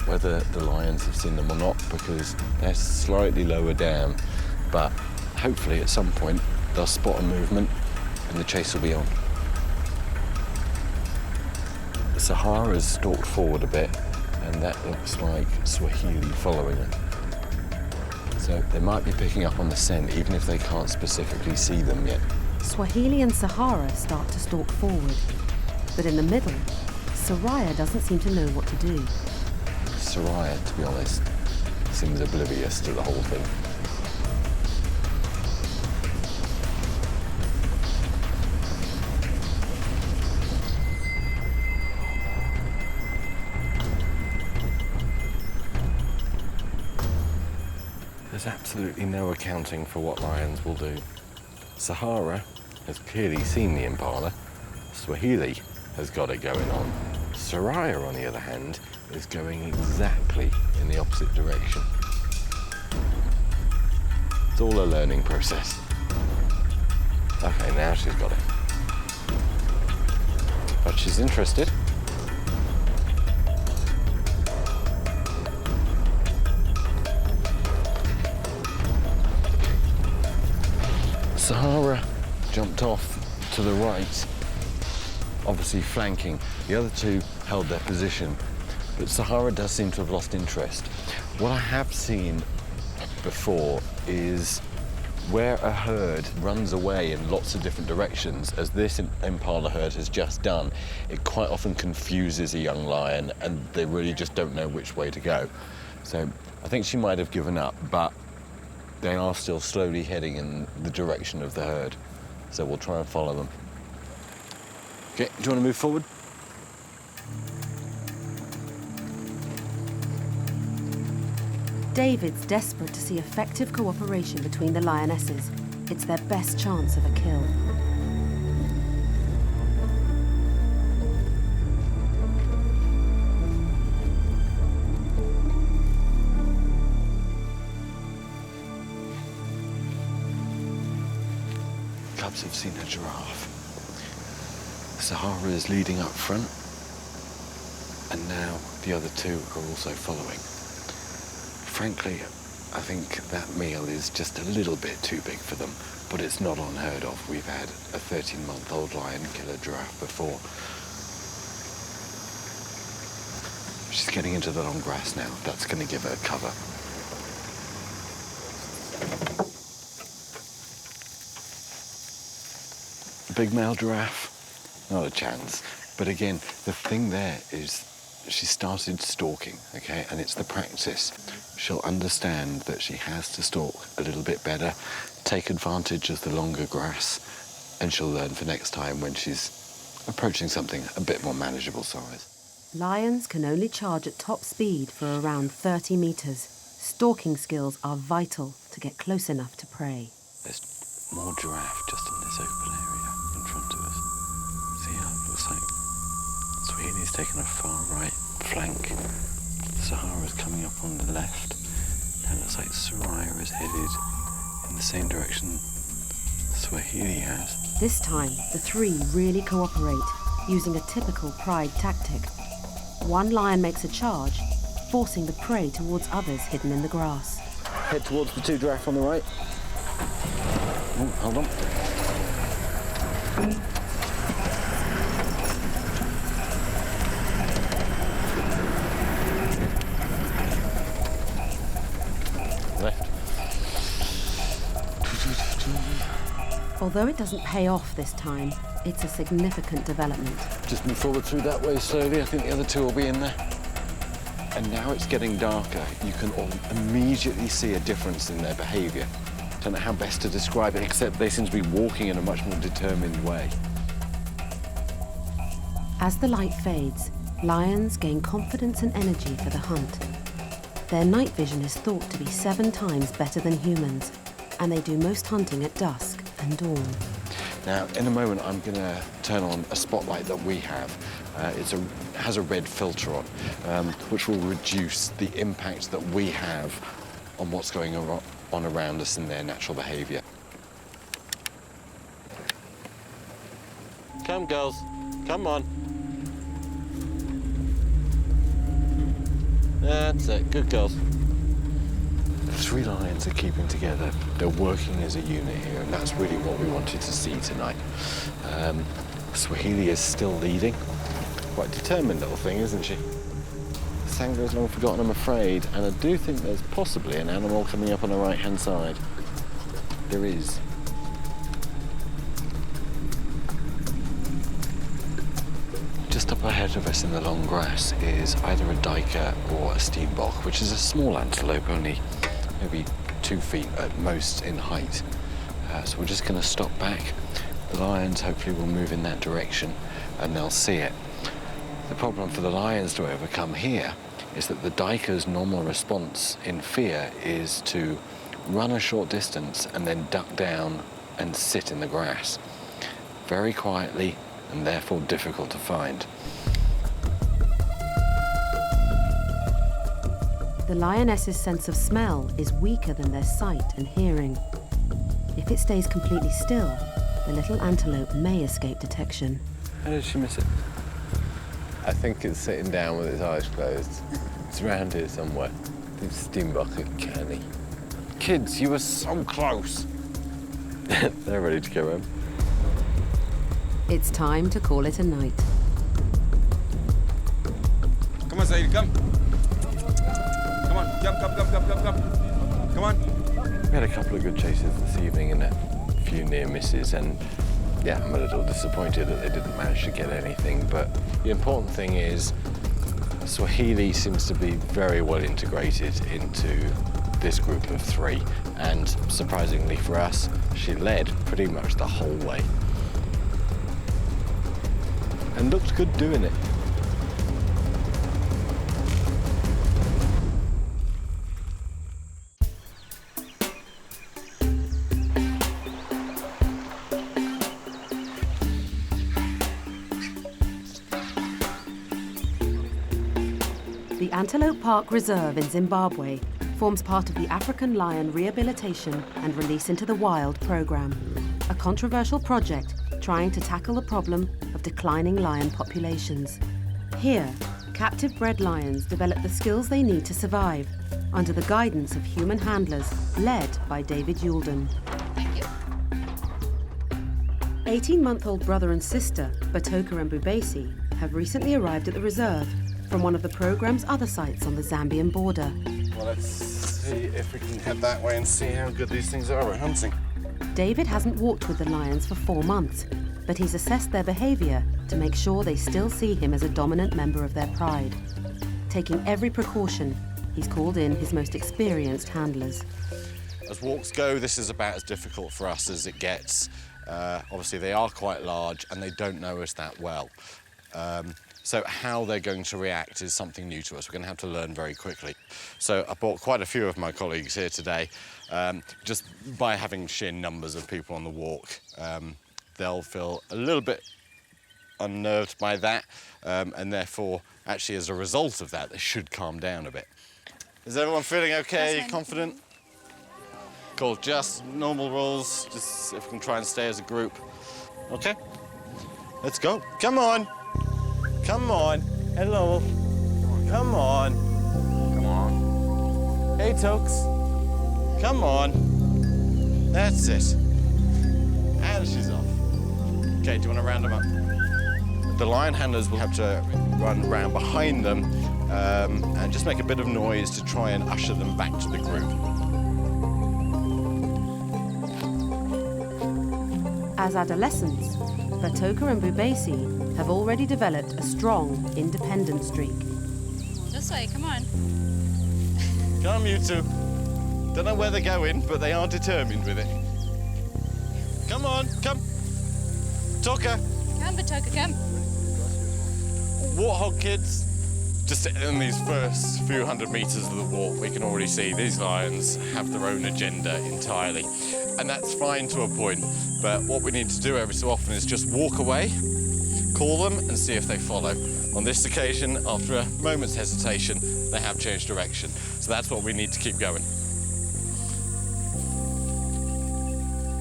whether the lions have seen them or not because they're slightly lower down, but hopefully at some point they'll spot a movement and the chase will be on. The Sahara's stalked forward a bit, and that looks like Swahili following her. So they might be picking up on the scent, even if they can't specifically see them yet. Swahili and Sahara start to stalk forward, but in the middle, Soraya doesn't seem to know what to do. Soraya, to be honest, seems oblivious to the whole thing. There's absolutely no accounting for what lions will do. Sahara has clearly seen the impala. Swahili has got it going on. Soraya, on the other hand, is going exactly in the opposite direction. It's all a learning process. Okay, now she's got it. But she's interested. Sahara jumped off to the right, obviously flanking. The other two held their position, but Sahara does seem to have lost interest. What I have seen before is where a herd runs away in lots of different directions, as this impala herd has just done, it quite often confuses a young lion and they really just don't know which way to go. So I think she might have given up, but they are still slowly heading in the direction of the herd. So we'll try and follow them. Okay, do you want to move forward? David's desperate to see effective cooperation between the lionesses. It's their best chance of a kill. Cubs have seen a giraffe. Sahara is leading up front, and now the other two are also following. Frankly, I think that meal is just a little bit too big for them, but it's not unheard of. We've had a 13-month-old lion kill a giraffe before. She's getting into the long grass now. That's going to give her cover. Big male giraffe, not a chance. But again, the thing there is she started stalking, okay, and it's the practice. She'll understand that she has to stalk a little bit better, take advantage of the longer grass, and she'll learn for next time when she's approaching something a bit more manageable size. Lions can only charge at top speed for around 30 meters. Stalking skills are vital to get close enough to prey. There's more giraffe just in this open area in front of us. See how it looks like Swahili's taken a far right flank. Sahara's coming up on the left. Now it looks like Soraya is headed in the same direction Swahili has. This time, the three really cooperate, using a typical pride tactic. One lion makes a charge, forcing the prey towards others hidden in the grass. Head towards the two giraffe on the right. Oh, hold on. Left. Although it doesn't pay off this time, it's a significant development. Just move forward through that way slowly. I think the other two will be in there. And now it's getting darker. You can all immediately see a difference in their behaviour. Don't know how best to describe it, except they seem to be walking in a much more determined way. As the light fades, lions gain confidence and energy for the hunt. Their night vision is thought to be 7 times better than humans, and they do most hunting at dusk and dawn. Now, in a moment, I'm going to turn on a spotlight that we have. It has a red filter on, which will reduce the impact that we have on what's going on around us in their natural behaviour. Come, girls. Come on. That's it. Good girls. The 3 lions are keeping together. They're working as a unit here, and that's really what we wanted to see tonight. Swahili is still leading. Quite determined little thing, isn't she? Sango's long forgotten, I'm afraid, and I do think there's possibly an animal coming up on the right-hand side. There is. Just up ahead of us in the long grass is either a duiker or a steenbok, which is a small antelope, only maybe 2 feet at most in height. So we're just going to stop back. The lions hopefully will move in that direction and they'll see it. The problem for the lions to overcome here is that the duiker's normal response in fear is to run a short distance and then duck down and sit in the grass. Very quietly and therefore difficult to find. The lioness's sense of smell is weaker than their sight and hearing. If it stays completely still, the little antelope may escape detection. How did she miss it? I think it's sitting down with its eyes closed. It's around here somewhere. The steenbok are canny. Kids, you were so close. They're ready to go home. It's time to call it a night. Come on, Zaid, come. Come on, come. Come on. We had a couple of good chases this evening and a few near misses, and yeah, I'm a little disappointed that they didn't manage to get anything, but the important thing is Swahili seems to be very well integrated into this group of 3, and surprisingly for us, she led pretty much the whole way. And looked good doing it. The Antelope Park Reserve in Zimbabwe forms part of the African Lion Rehabilitation and Release into the Wild programme, a controversial project trying to tackle the problem of declining lion populations. Here, captive-bred lions develop the skills they need to survive under the guidance of human handlers led by David Youldon. 18-month-old brother and sister, Batoka and Bubesi, have recently arrived at the reserve from one of the programme's other sites on the Zambian border. Well, let's see if we can head that way and see how good these things are at hunting. David hasn't walked with the lions for 4 months, but he's assessed their behaviour to make sure they still see him as a dominant member of their pride. Taking every precaution, he's called in his most experienced handlers. As walks go, this is about as difficult for us as it gets. Obviously, they are quite large and they don't know us that well. So how they're going to react is something new to us. We're going to have to learn very quickly. So I brought quite a few of my colleagues here today. Just by having sheer numbers of people on the walk, they'll feel a little bit unnerved by that, and therefore, actually, as a result of that, they should calm down a bit. Is everyone feeling okay? Are you confident? Cool, just normal rules, just if we can try and stay as a group. Okay, let's go. Come on. Come on. Hello. Come on. Come on. Hey, Tokes. Come on. That's it. And she's off. Okay, do you want to round them up? The lion handlers will have to run round behind them and just make a bit of noise to try and usher them back to the group. As adolescents, Batoka and Bubesi have already developed a strong, independent streak. This way, come on. Come, you two. Don't know where they're going, but they are determined with it. Come on, come. Toka. Come, Batoka, come. Warthog kids. Just in these first few hundred metres of the walk, we can already see these lions have their own agenda entirely. And that's fine to a point, but what we need to do every so often is just walk away, call them and see if they follow. On this occasion, after a moment's hesitation, they have changed direction. So that's what we need to keep going.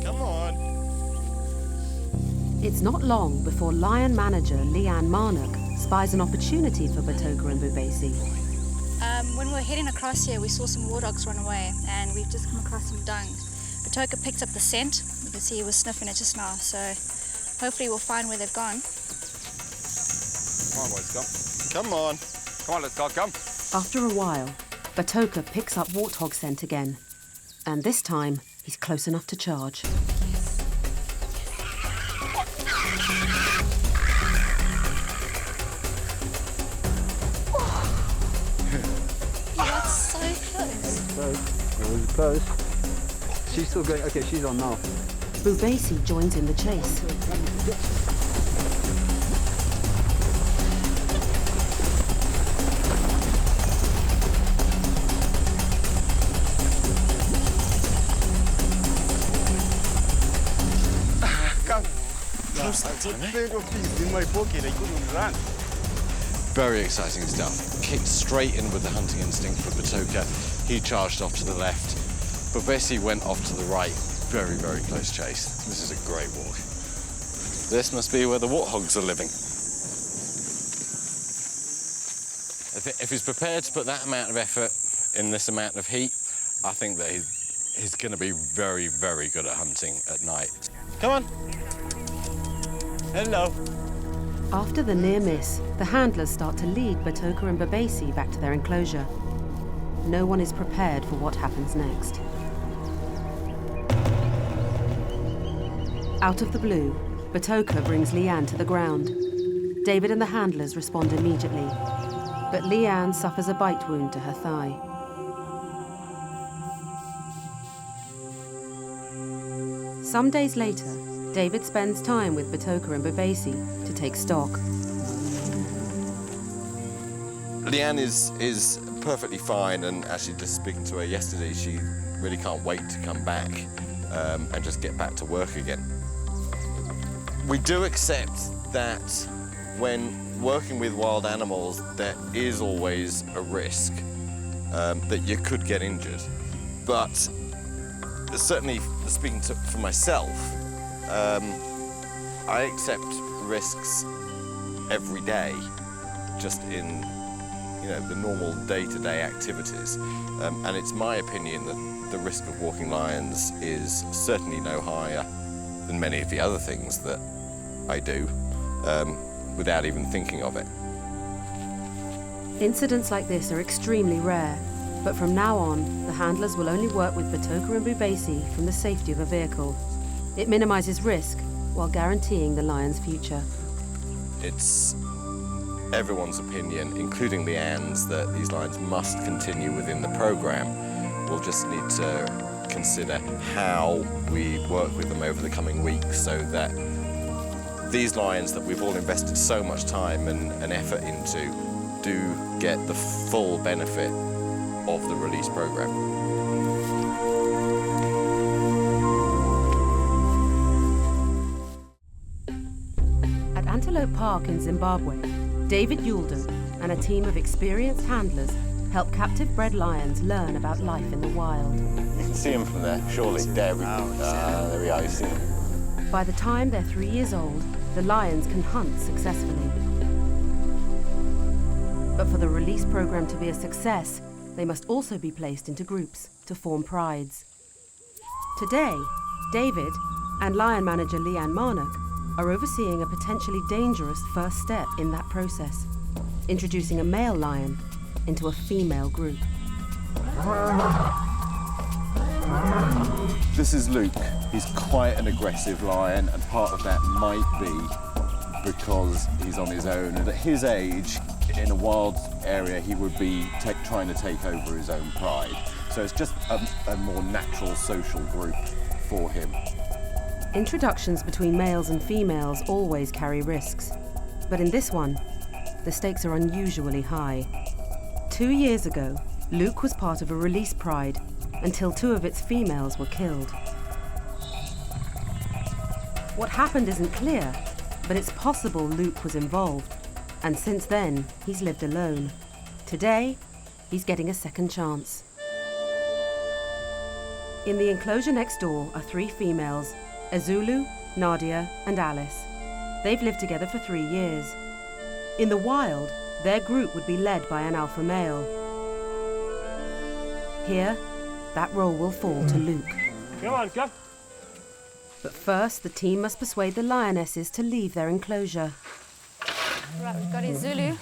Come on. It's not long before lion manager Leanne Marnock spies an opportunity for Batoka and Bubesi. When we were heading across here, we saw some warthogs run away, and we've just come across some dung. Batoka picked up the scent. You can see he was sniffing it just now, so hopefully we'll find where they've gone. Come on, boys, come. Come on. Come on, let's go, come. After a while, Batoka picks up warthog scent again. And this time, he's close enough to charge. That's so close. That was close. She's still going. Okay, she's on now. Bubesi joins in the chase. Come. In my pocket, I couldn't run. Very exciting stuff. Kicked straight in with the hunting instinct for Batoka. He charged off to the left. Bubesi went off to the right. Very, very close chase. This is a great walk. This must be where the warthogs are living. If he's prepared to put that amount of effort in this amount of heat, I think that he's going to be very, very good at hunting at night. Come on. Hello. After the near miss, the handlers start to lead Batoka and Bubesi back to their enclosure. No one is prepared for what happens next. Out of the blue, Batoka brings Leanne to the ground. David and the handlers respond immediately, but Leanne suffers a bite wound to her thigh. Some days later, David spends time with Batoka and Bubesi to take stock. Leanne is perfectly fine, and actually just speaking to her yesterday, she really can't wait to come back and just get back to work again. We do accept that when working with wild animals, there is always a risk that you could get injured. But certainly, speaking for myself, I accept risks every day, just in the normal day-to-day activities. And it's my opinion that the risk of walking lions is certainly no higher than many of the other things that I do without even thinking of it. Incidents like this are extremely rare, but from now on, the handlers will only work with Batoka and Bubesi from the safety of a vehicle. It minimises risk while guaranteeing the lion's future. It's everyone's opinion, including Leanne's, that these lions must continue within the programme. We'll just need to consider how we work with them over the coming weeks so that these lions that we've all invested so much time and effort into do get the full benefit of the release programme. At Antelope Park in Zimbabwe, David Youldon and a team of experienced handlers help captive-bred lions learn about life in the wild. You can see them from there, surely. There we are, you see them. By the time they're 3 years old, the lions can hunt successfully. But for the release program to be a success, they must also be placed into groups to form prides. Today, David and lion manager Leanne Marnock are overseeing a potentially dangerous first step in that process, introducing a male lion into a female group. This is Luke. He's quite an aggressive lion, and part of that might be because he's on his own. And at his age, in a wild area, he would be trying to take over his own pride. So it's just a more natural social group for him. Introductions between males and females always carry risks. But in this one, the stakes are unusually high. 2 years ago, Luke was part of a release pride until 2 of its females were killed. What happened isn't clear, but it's possible Luke was involved. And since then, he's lived alone. Today, he's getting a second chance. In the enclosure next door are 3 females, Azulu, Nadia, and Alice. They've lived together for 3 years. In the wild, their group would be led by an alpha male. Here, that role will fall to Luke. Come on, come. But first, the team must persuade the lionesses to leave their enclosure. Right, we've got Azulu.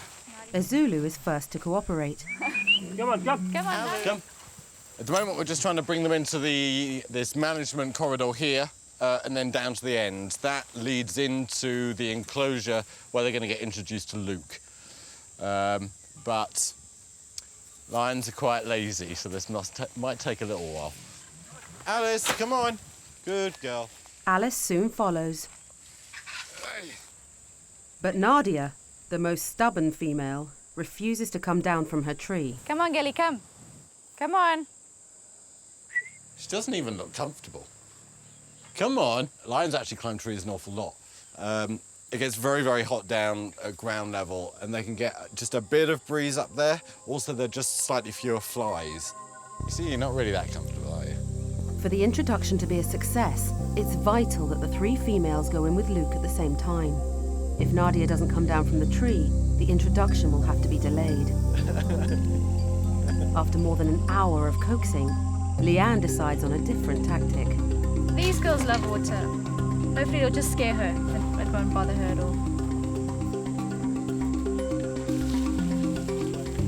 Azulu is first to cooperate. Come on, come. Come on. Come. At the moment, we're just trying to bring them into this management corridor here, and then down to the end. That leads into the enclosure where they're going to get introduced to Luke. But lions are quite lazy, so this might take a little while. Alice, come on. Good girl. Alice soon follows. But Nadia, the most stubborn female, refuses to come down from her tree. Come on, Gelly, come. Come on. She doesn't even look comfortable. Come on. Lions actually climb trees an awful lot. It gets very, very hot down at ground level, and they can get just a bit of breeze up there. Also, there are just slightly fewer flies. You see, you're not really that comfortable, are you? For the introduction to be a success, it's vital that the 3 females go in with Luke at the same time. If Nadia doesn't come down from the tree, the introduction will have to be delayed. After more than an hour of coaxing, Leanne decides on a different tactic. These girls love water. Hopefully it'll just scare her. It won't bother her at all.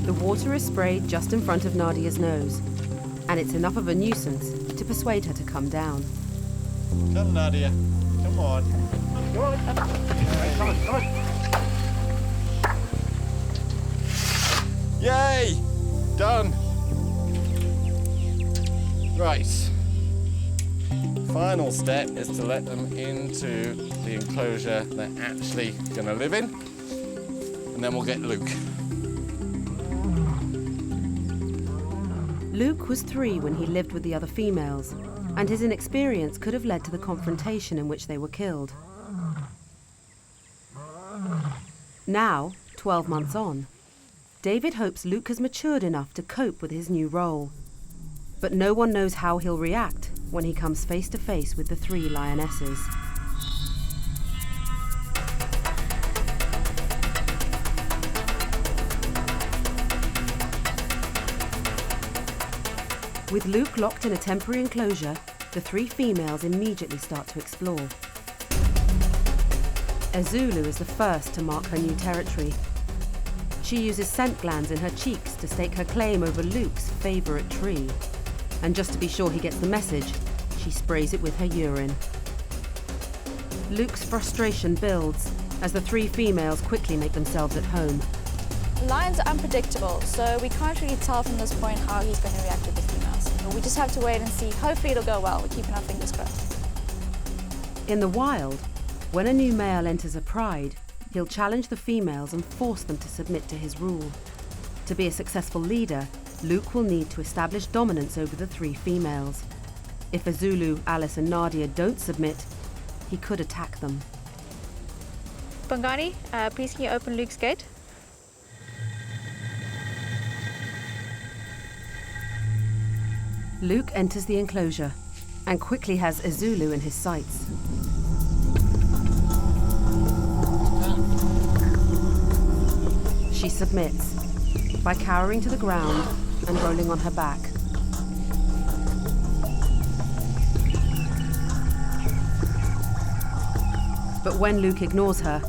The water is sprayed just in front of Nadia's nose, and it's enough of a nuisance to persuade her to come down. Come, Nadia. Come on. Come on. Come on, come on. Yay! Done. Right. Final step is to let them into the enclosure they're actually going to live in, and then we'll get Luke. Luke was 3 when he lived with the other females, and his inexperience could have led to the confrontation in which they were killed. Now, 12 months on, David hopes Luke has matured enough to cope with his new role. But no one knows how he'll react when he comes face to face with the 3 lionesses. With Luke locked in a temporary enclosure, the 3 females immediately start to explore. Azulu is the first to mark her new territory. She uses scent glands in her cheeks to stake her claim over Luke's favourite tree. And just to be sure he gets the message, she sprays it with her urine. Luke's frustration builds as the 3 females quickly make themselves at home. Lions are unpredictable, so we can't really tell from this point how he's going to react with the females. But we just have to wait and see. Hopefully it'll go well. We're keeping our fingers crossed. In the wild, when a new male enters a pride, he'll challenge the females and force them to submit to his rule. To be a successful leader, Luke will need to establish dominance over the 3 females. If Azulu, Alice and Nadia don't submit, he could attack them. Bongani, please can you open Luke's gate? Luke enters the enclosure and quickly has Azulu in his sights. She submits by cowering to the ground and rolling on her back. But when Luke ignores her,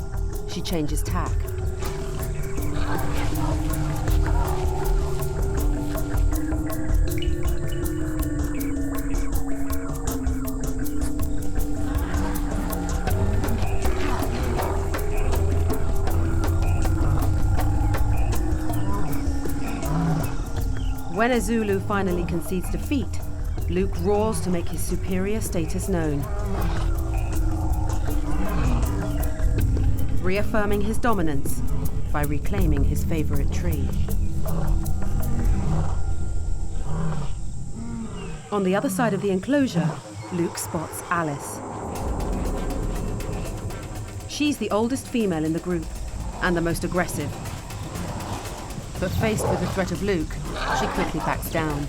she changes tack. When a Zulu finally concedes defeat, Luke roars to make his superior status known, reaffirming his dominance by reclaiming his favorite tree. On the other side of the enclosure, Luke spots Alice. She's the oldest female in the group and the most aggressive. But faced with the threat of Luke, she quickly backs down.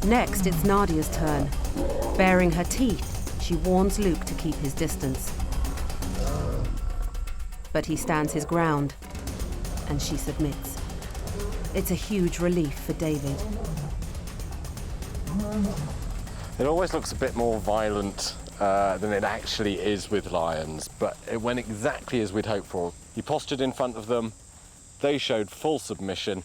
Next, it's Nadia's turn. Baring her teeth, she warns Luke to keep his distance. But he stands his ground, and she submits. It's a huge relief for David. It always looks a bit more violent than it actually is with lions, but it went exactly as we'd hoped for. He postured in front of them, they showed full submission.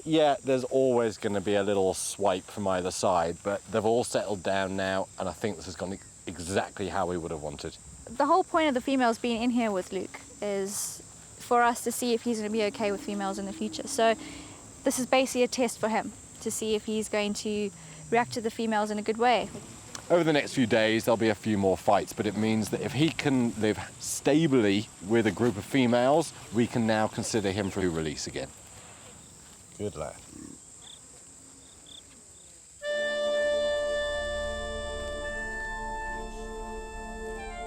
Yeah, there's always going to be a little swipe from either side, but they've all settled down now, and I think this has gone exactly how we would have wanted. The whole point of the females being in here with Luke is for us to see if he's going to be okay with females in the future. So this is basically a test for him to see if he's going to react to the females in a good way. Over the next few days, there'll be a few more fights, but it means that if he can live stably with a group of females, we can now consider him for release again. Good lad.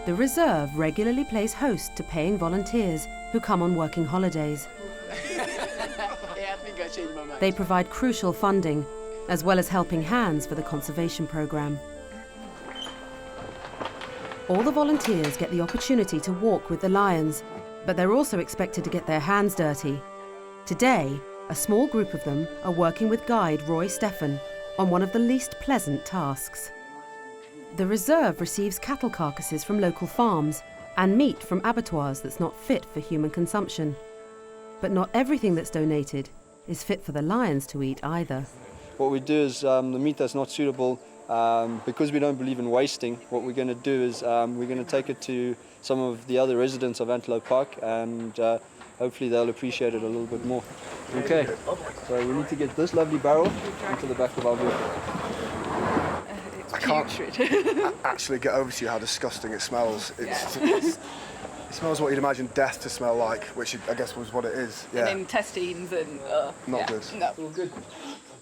The reserve regularly plays host to paying volunteers who come on working holidays. They provide crucial funding, as well as helping hands for the conservation program. All the volunteers get the opportunity to walk with the lions, but they're also expected to get their hands dirty. Today, a small group of them are working with guide Roy Steffen on one of the least pleasant tasks. The reserve receives cattle carcasses from local farms and meat from abattoirs that's not fit for human consumption. But not everything that's donated is fit for the lions to eat either. What we do is the meat that's not suitable, because we don't believe in wasting, what we're going to do is we're going to take it to some of the other residents of Antelope Park, and hopefully they'll appreciate it a little bit more. Okay, so we need to get this lovely barrel into the back of our vehicle. I can't actually get over to you how disgusting it smells. It smells what you'd imagine death to smell like, which I guess was what it is. Yeah. And intestines and... Not good. No. All good.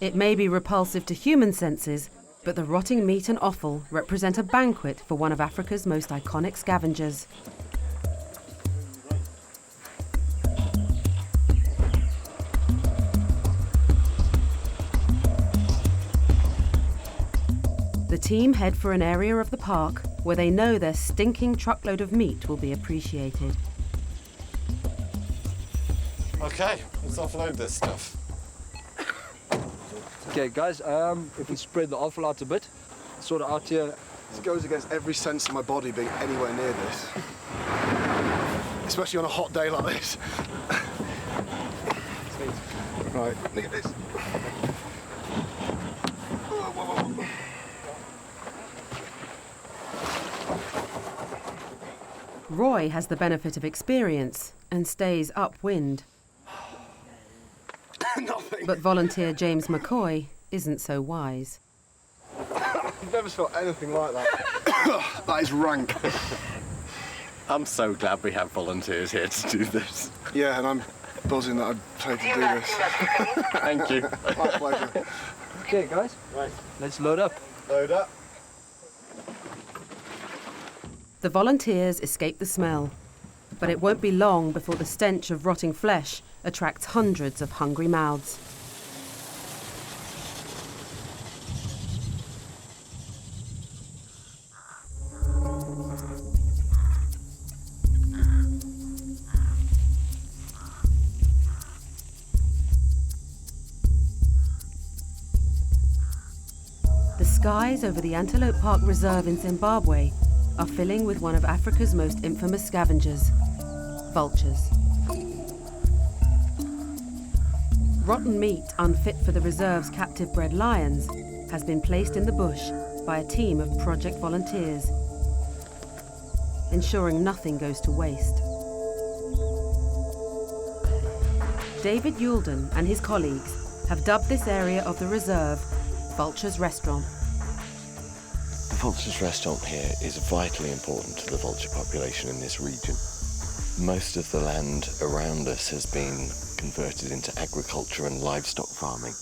It may be repulsive to human senses, but the rotting meat and offal represent a banquet for one of Africa's most iconic scavengers. The team head for an area of the park where they know their stinking truckload of meat will be appreciated. Okay, let's offload this stuff. Okay, guys, if we spread the offal out a bit, sort of out here. This goes against every sense of my body being anywhere near this. Especially on a hot day like this. Right, look at this. Roy has the benefit of experience and stays upwind. But volunteer James McCoy isn't so wise. I've never felt anything like that. That is rank. I'm so glad we have volunteers here to do this. Yeah, and I'm buzzing that I'd paid to do this. Thank you. My pleasure. Okay, guys, right, let's load up. Load up. The volunteers escape the smell, but it won't be long before the stench of rotting flesh attracts hundreds of hungry mouths. The skies over the Antelope Park Reserve in Zimbabwe are filling with one of Africa's most infamous scavengers, vultures. Rotten meat unfit for the reserve's captive-bred lions has been placed in the bush by a team of project volunteers, ensuring nothing goes to waste. David Youldon and his colleagues have dubbed this area of the reserve Vulture's Restaurant. The Vulture's Restaurant here is vitally important to the vulture population in this region. Most of the land around us has been converted into agriculture and livestock farming.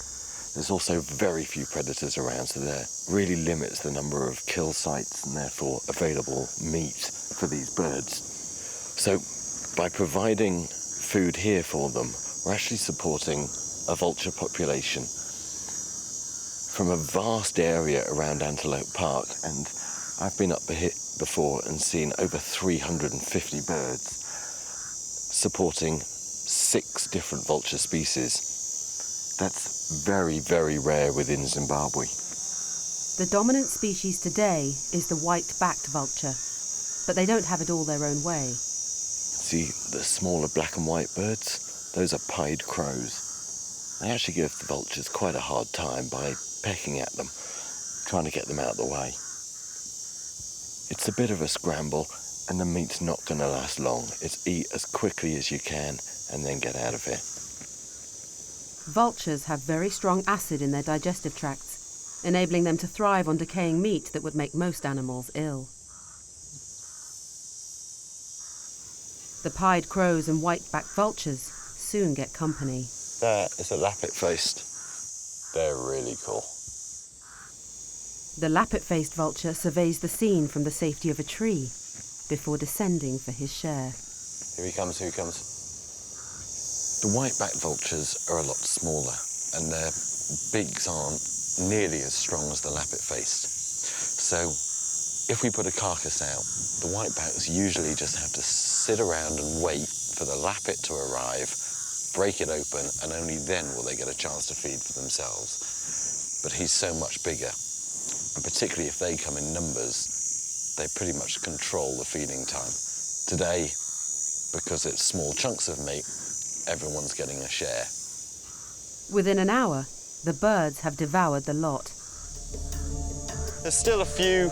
There's also very few predators around, so that really limits the number of kill sites and therefore available meat for these birds. So by providing food here for them, we're actually supporting a vulture population from a vast area around Antelope Park, and I've been up here before and seen over 350 birds supporting 6 different vulture species. That's very, very rare within Zimbabwe. The dominant species today is the white-backed vulture, but they don't have it all their own way. See, the smaller black and white birds, those are pied crows. They actually give the vultures quite a hard time by pecking at them, trying to get them out of the way. It's a bit of a scramble, and the meat's not going to last long. It's eat as quickly as you can and then get out of here. Vultures have very strong acid in their digestive tracts, enabling them to thrive on decaying meat that would make most animals ill. The pied crows and white-backed vultures soon get company. That is a lappet-faced. They're really cool. The lappet-faced vulture surveys the scene from the safety of a tree before descending for his share. Here he comes, here he comes. The white-backed vultures are a lot smaller, and their beaks aren't nearly as strong as the lappet-faced. So if we put a carcass out, the white-backs usually just have to sit around and wait for the lappet to arrive, break it open, and only then will they get a chance to feed for themselves. But he's so much bigger, and particularly if they come in numbers, they pretty much control the feeding time. Today, because it's small chunks of meat, everyone's getting a share. Within an hour, the birds have devoured the lot. There's still a few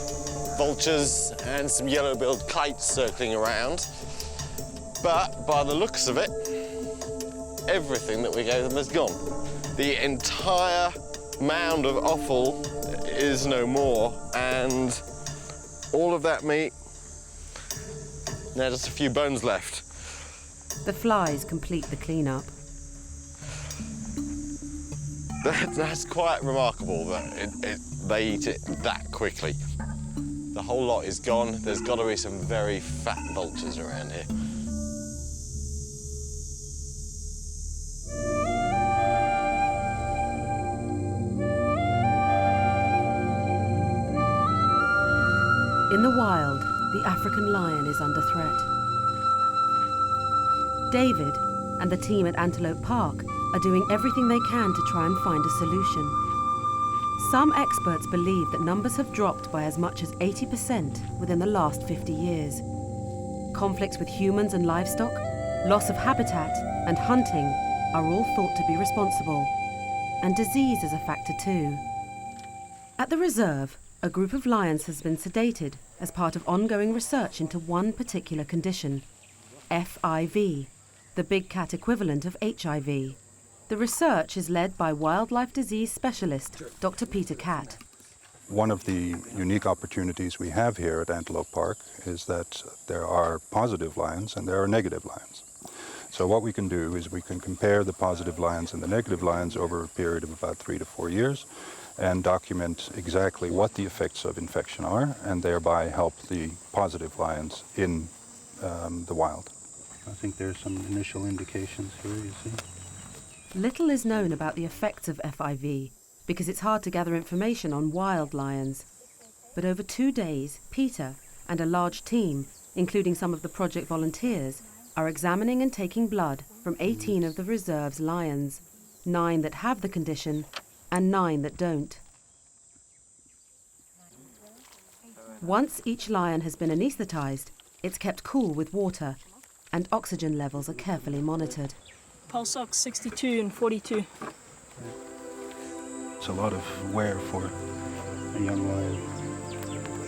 vultures and some yellow-billed kites circling around, but by the looks of it, everything that we gave them is gone. The entire mound of offal is no more, and all of that meat, now just a few bones left. The flies complete the clean-up. That's quite remarkable that they eat it that quickly. The whole lot is gone. There's got to be some very fat vultures around here. In the wild, the African lion is under threat. David and the team at Antelope Park are doing everything they can to try and find a solution. Some experts believe that numbers have dropped by as much as 80% within the last 50 years. Conflicts with humans and livestock, loss of habitat, and hunting are all thought to be responsible. And disease is a factor too. At the reserve, a group of lions has been sedated as part of ongoing research into one particular condition, FIV, the big cat equivalent of HIV. The research is led by wildlife disease specialist Dr. Peter Catt. One of the unique opportunities we have here at Antelope Park is that there are positive lions and there are negative lions. So what we can do is we can compare the positive lions and the negative lions over a period of about 3 to 4 years and document exactly what the effects of infection are and thereby help the positive lions in the wild. I think there's some initial indications here, you see. Little is known about the effects of FIV because it's hard to gather information on wild lions. But over 2 days, Peter and a large team, including some of the project volunteers, are examining and taking blood from 18 of the reserve's lions, 9 that have the condition and 9 that don't. Once each lion has been anaesthetized, it's kept cool with water and oxygen levels are carefully monitored. Pulse ox 62 and 42. It's a lot of wear for a young lion.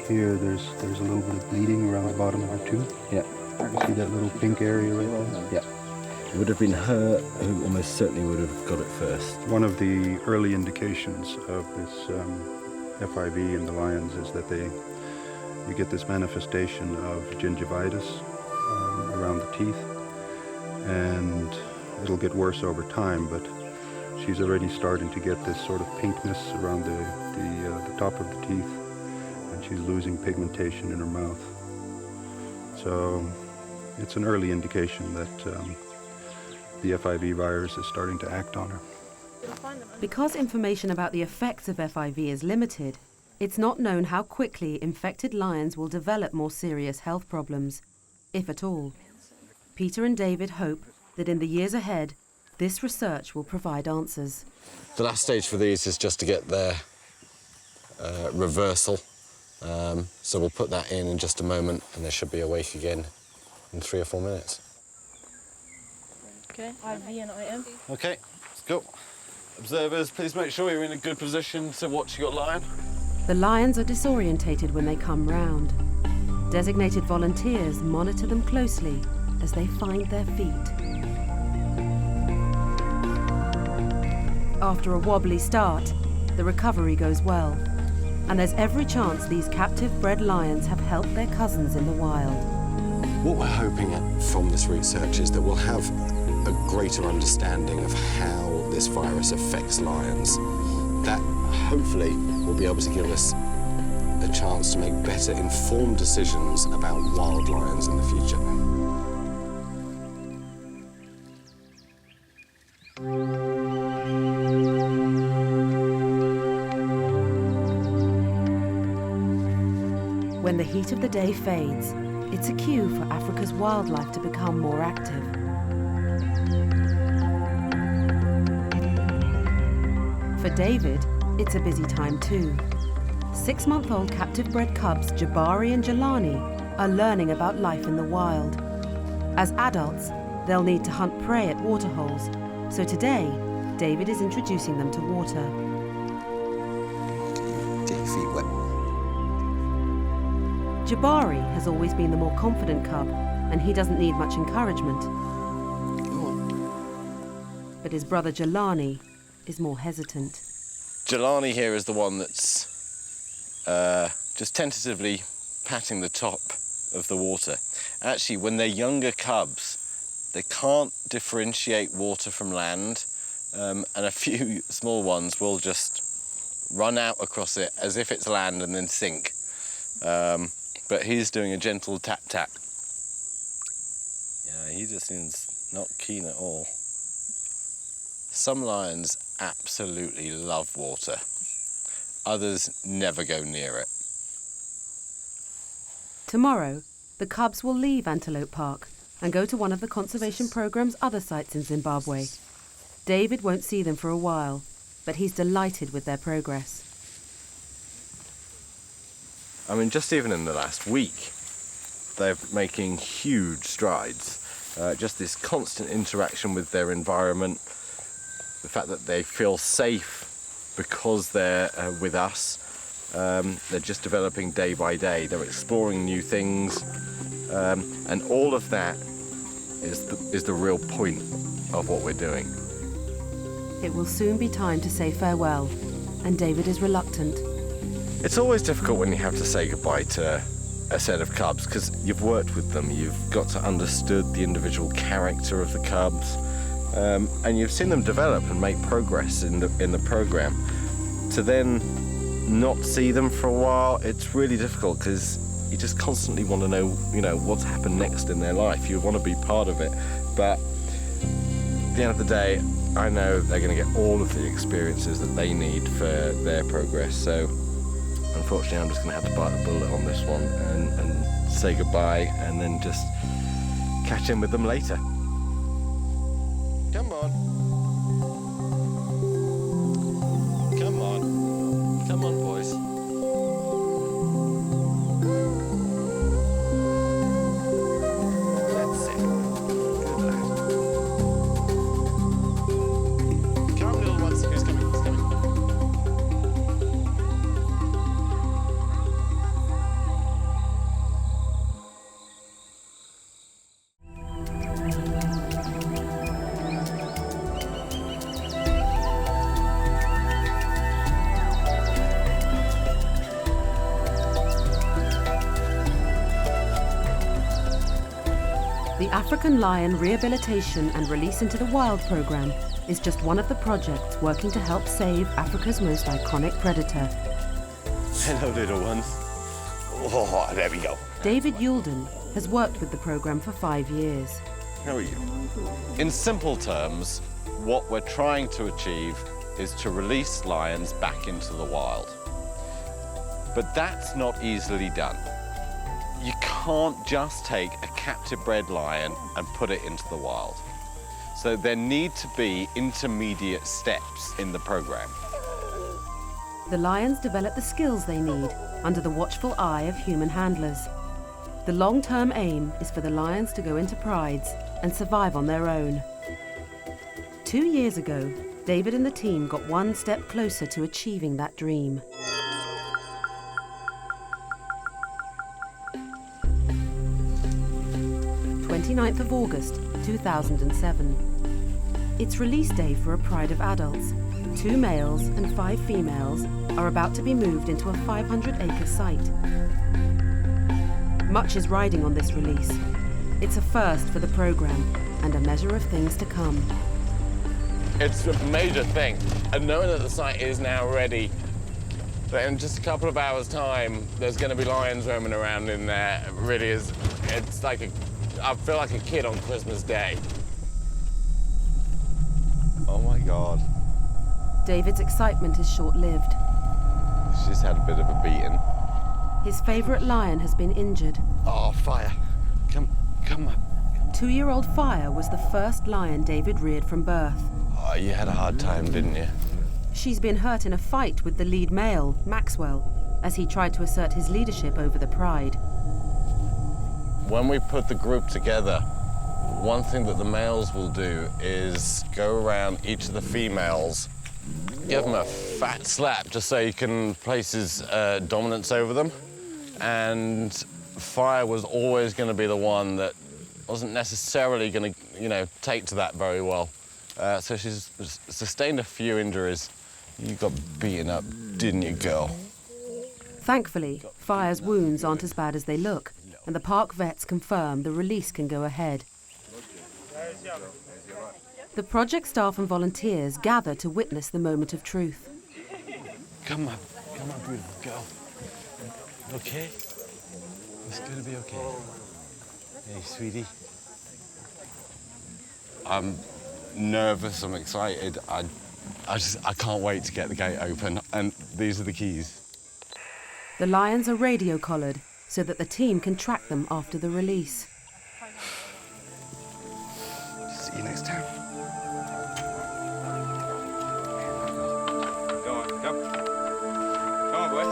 Here, there's a little bit of bleeding around the bottom of her tooth. Yeah. You see that little pink area right there? Yeah. It would have been her who almost certainly would have got it first. One of the early indications of this FIV in the lions is that you get this manifestation of gingivitis around the teeth, and it'll get worse over time, but she's already starting to get this sort of pinkness around the top of the teeth, and she's losing pigmentation in her mouth. So it's an early indication that the FIV virus is starting to act on her. Because information about the effects of FIV is limited, it's not known how quickly infected lions will develop more serious health problems, if at all. Peter and David hope that in the years ahead, this research will provide answers. The last stage for these is just to get their reversal. So we'll put that in just a moment, and they should be awake again in 3 or 4 minutes. Okay, IV and IM. Okay, let's go. Observers, please make sure you're in a good position to watch your lion. The lions are disorientated when they come round. Designated volunteers monitor them closely as they find their feet. After a wobbly start, the recovery goes well, and there's every chance these captive-bred lions have helped their cousins in the wild. What we're hoping from this research is that we'll have a greater understanding of how this virus affects lions. That hopefully will be able to give us a chance to make better informed decisions about wild lions in the future. When the heat of the day fades, it's a cue for Africa's wildlife to become more active. For David, it's a busy time too. 6-month-old captive-bred cubs Jabari and Jelani are learning about life in the wild. As adults, they'll need to hunt prey at waterholes, so today, David is introducing them to water. Get your feet wet. Jabari has always been the more confident cub, and he doesn't need much encouragement. But his brother Jelani is more hesitant. Jelani here is the one that's just tentatively patting the top of the water. Actually, when they're younger cubs, they can't differentiate water from land, and a few small ones will just run out across it as if it's land and then sink. But he's doing a gentle tap-tap. Yeah, he just seems not keen at all. Some lions absolutely love water. Others never go near it. Tomorrow, the cubs will leave Antelope Park and go to one of the conservation programme's other sites in Zimbabwe. David won't see them for a while, but he's delighted with their progress. I mean, just even in the last week, they're making huge strides. Just this constant interaction with their environment, the fact that they feel safe because they're with us. They're just developing day by day. They're exploring new things, and all of that is the real point of what we're doing. It will soon be time to say farewell, and David is reluctant. It's always difficult when you have to say goodbye to a set of cubs because you've worked with them, you've got to understood the individual character of the cubs, and you've seen them develop and make progress in the program. To then not see them for a while, it's really difficult because you just constantly want to know, what's happened next in their life. You want to be part of it, but at the end of the day, I know they're going to get all of the experiences that they need for their progress. So unfortunately, I'm just going to have to bite the bullet on this one and say goodbye, and then just catch in with them later. Come on. Come on. Come on, boys. That's it. Good lad. African Lion Rehabilitation and Release into the Wild program is just one of the projects working to help save Africa's most iconic predator. Hello, little ones. Oh, there we go. David Youldon has worked with the program for 5 years. How are you? In simple terms, what we're trying to achieve is to release lions back into the wild. But that's not easily done. You can't just take a captive-bred lion and put it into the wild. So there need to be intermediate steps in the program. The lions develop the skills they need under the watchful eye of human handlers. The long-term aim is for the lions to go into prides and survive on their own. 2 years ago, David and the team got one step closer to achieving that dream. August 2007. It's release day for a pride of adults. 2 males and 5 females are about to be moved into a 500-acre site. Much is riding on this release. It's a first for the program and a measure of things to come. It's a major thing, and knowing that the site is now ready, that in just a couple of hours' time, there's going to be lions roaming around in there, it really is. It's like I feel like a kid on Christmas Day. Oh my God. David's excitement is short-lived. She's had a bit of a beating. His favourite lion has been injured. Oh, Fire. Come on. 2-year-old Fire was the first lion David reared from birth. Oh, you had a hard time, didn't you? She's been hurt in a fight with the lead male, Maxwell, as he tried to assert his leadership over the pride. When we put the group together, one thing that the males will do is go around each of the females, give them a fat slap just so you can place his dominance over them. And Fire was always going to be the one that wasn't necessarily going to, take to that very well. So she's sustained a few injuries. You got beaten up, didn't you, girl? Thankfully, Fire's wounds aren't as bad as they look, and the park vets confirm the release can go ahead. The project staff and volunteers gather to witness the moment of truth. Come on, beautiful girl. Okay? It's gonna be okay. Hey, sweetie. I'm nervous, I'm excited. I can't wait to get the gate open, and these are the keys. The lions are radio collared so that the team can track them after the release. See you next time. Come on, boy.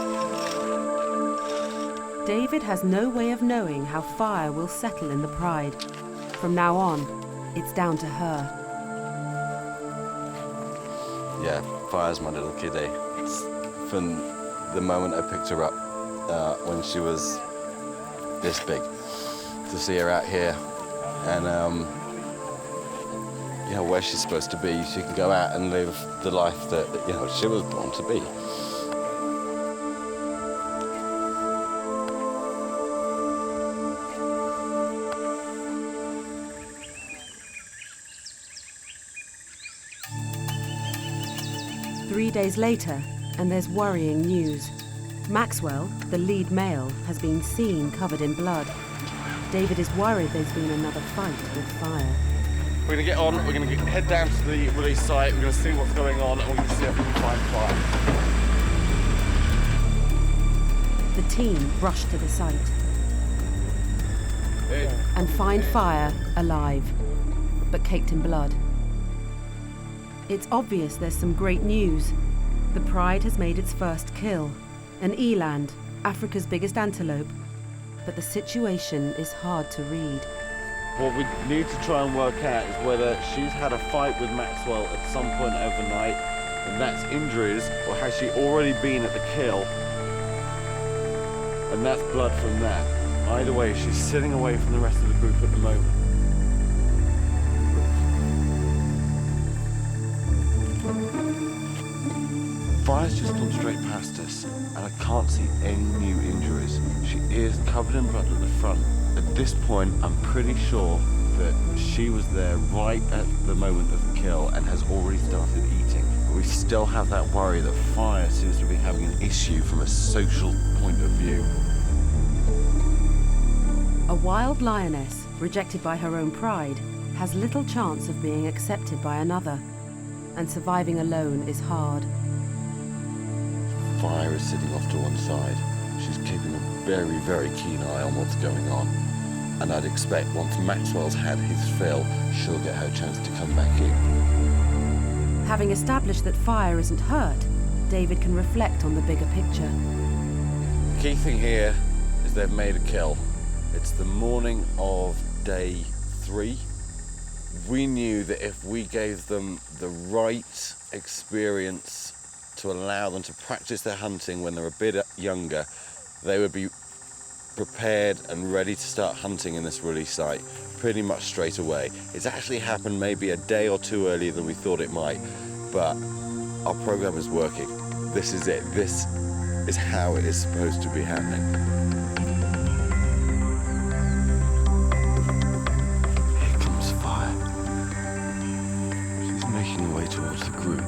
David has no way of knowing how Fire will settle in the pride. From now on, it's down to her. Yeah, Fire's my little kiddie. It's from the moment I picked her up when she was this big, to see her out here and where she's supposed to be, she can go out and live the life that she was born to be. Three days later, and there's worrying news. Maxwell, the lead male, has been seen covered in blood. David is worried there's been another fight with Fire. We're gonna get on, we're gonna head down to the release site, we're gonna see what's going on, and we're gonna see if we can find Fire. The team rush to the site and find Fire alive, but caked in blood. It's obvious there's some great news. The pride has made its first kill, an eland, Africa's biggest antelope, but the situation is hard to read. What we need to try and work out is whether she's had a fight with Maxwell at some point overnight, and that's injuries, or has she already been at the kill, and that's blood from that. Either way, she's sitting away from the rest of the group at the moment. Fire's just gone straight past us, and I can't see any new injuries. She is covered in blood at the front. At this point, I'm pretty sure that she was there right at the moment of the kill and has already started eating. We still have that worry that fire seems to be having an issue from a social point of view. A wild lioness, rejected by her own pride, has little chance of being accepted by another, and surviving alone is hard. Fire is sitting off to one side. She's keeping a very, very keen eye on what's going on. And I'd expect once Maxwell's had his fill, she'll get her chance to come back in. Having established that Fire isn't hurt, David can reflect on the bigger picture. The key thing here is they've made a kill. It's the morning of day 3. We knew that if we gave them the right experience to allow them to practice their hunting when they're a bit younger, they would be prepared and ready to start hunting in this release site pretty much straight away. It's actually happened maybe a day or 2 earlier than we thought it might, but our program is working. This is it. This is how it is supposed to be happening. Here comes Fire. She's making her way towards the group.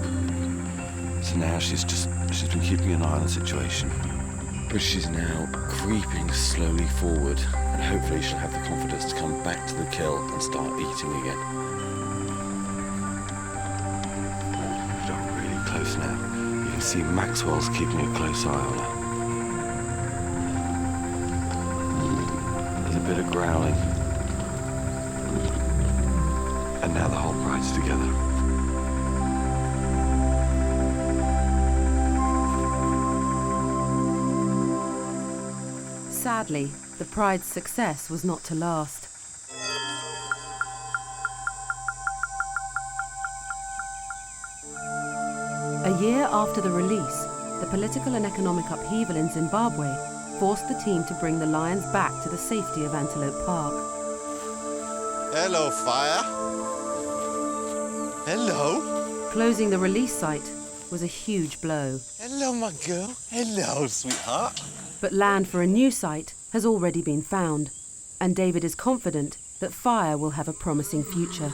So now she's been keeping an eye on the situation. But she's now creeping slowly forward, and hopefully she'll have the confidence to come back to the kill and start eating again. She's up really close now. You can see Maxwell's keeping a close eye on her. There's a bit of growling. And now the whole pride's together. Sadly, the pride's success was not to last. A year after the release, the political and economic upheaval in Zimbabwe forced the team to bring the lions back to the safety of Antelope Park. Hello, Fire. Hello. Closing the release site was a huge blow. Hello, my girl. Hello, sweetheart. But land for a new site has already been found, and David is confident that Fire will have a promising future.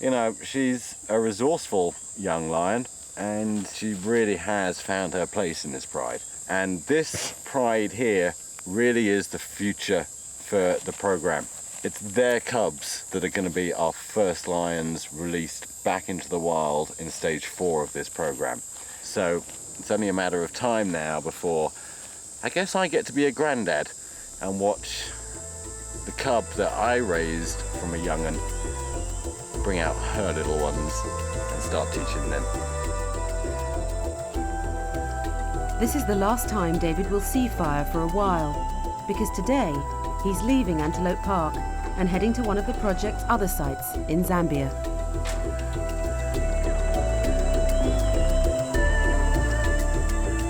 You know, she's a resourceful young lion, and she really has found her place in this pride. And this pride here really is the future for the program. It's their cubs that are going to be our first lions released back into the wild in stage 4 of this program. So it's only a matter of time now before I guess I get to be a granddad and watch the cub that I raised from a young'un bring out her little ones and start teaching them. This is the last time David will see Fire for a while, because today he's leaving Antelope Park and heading to one of the project's other sites in Zambia.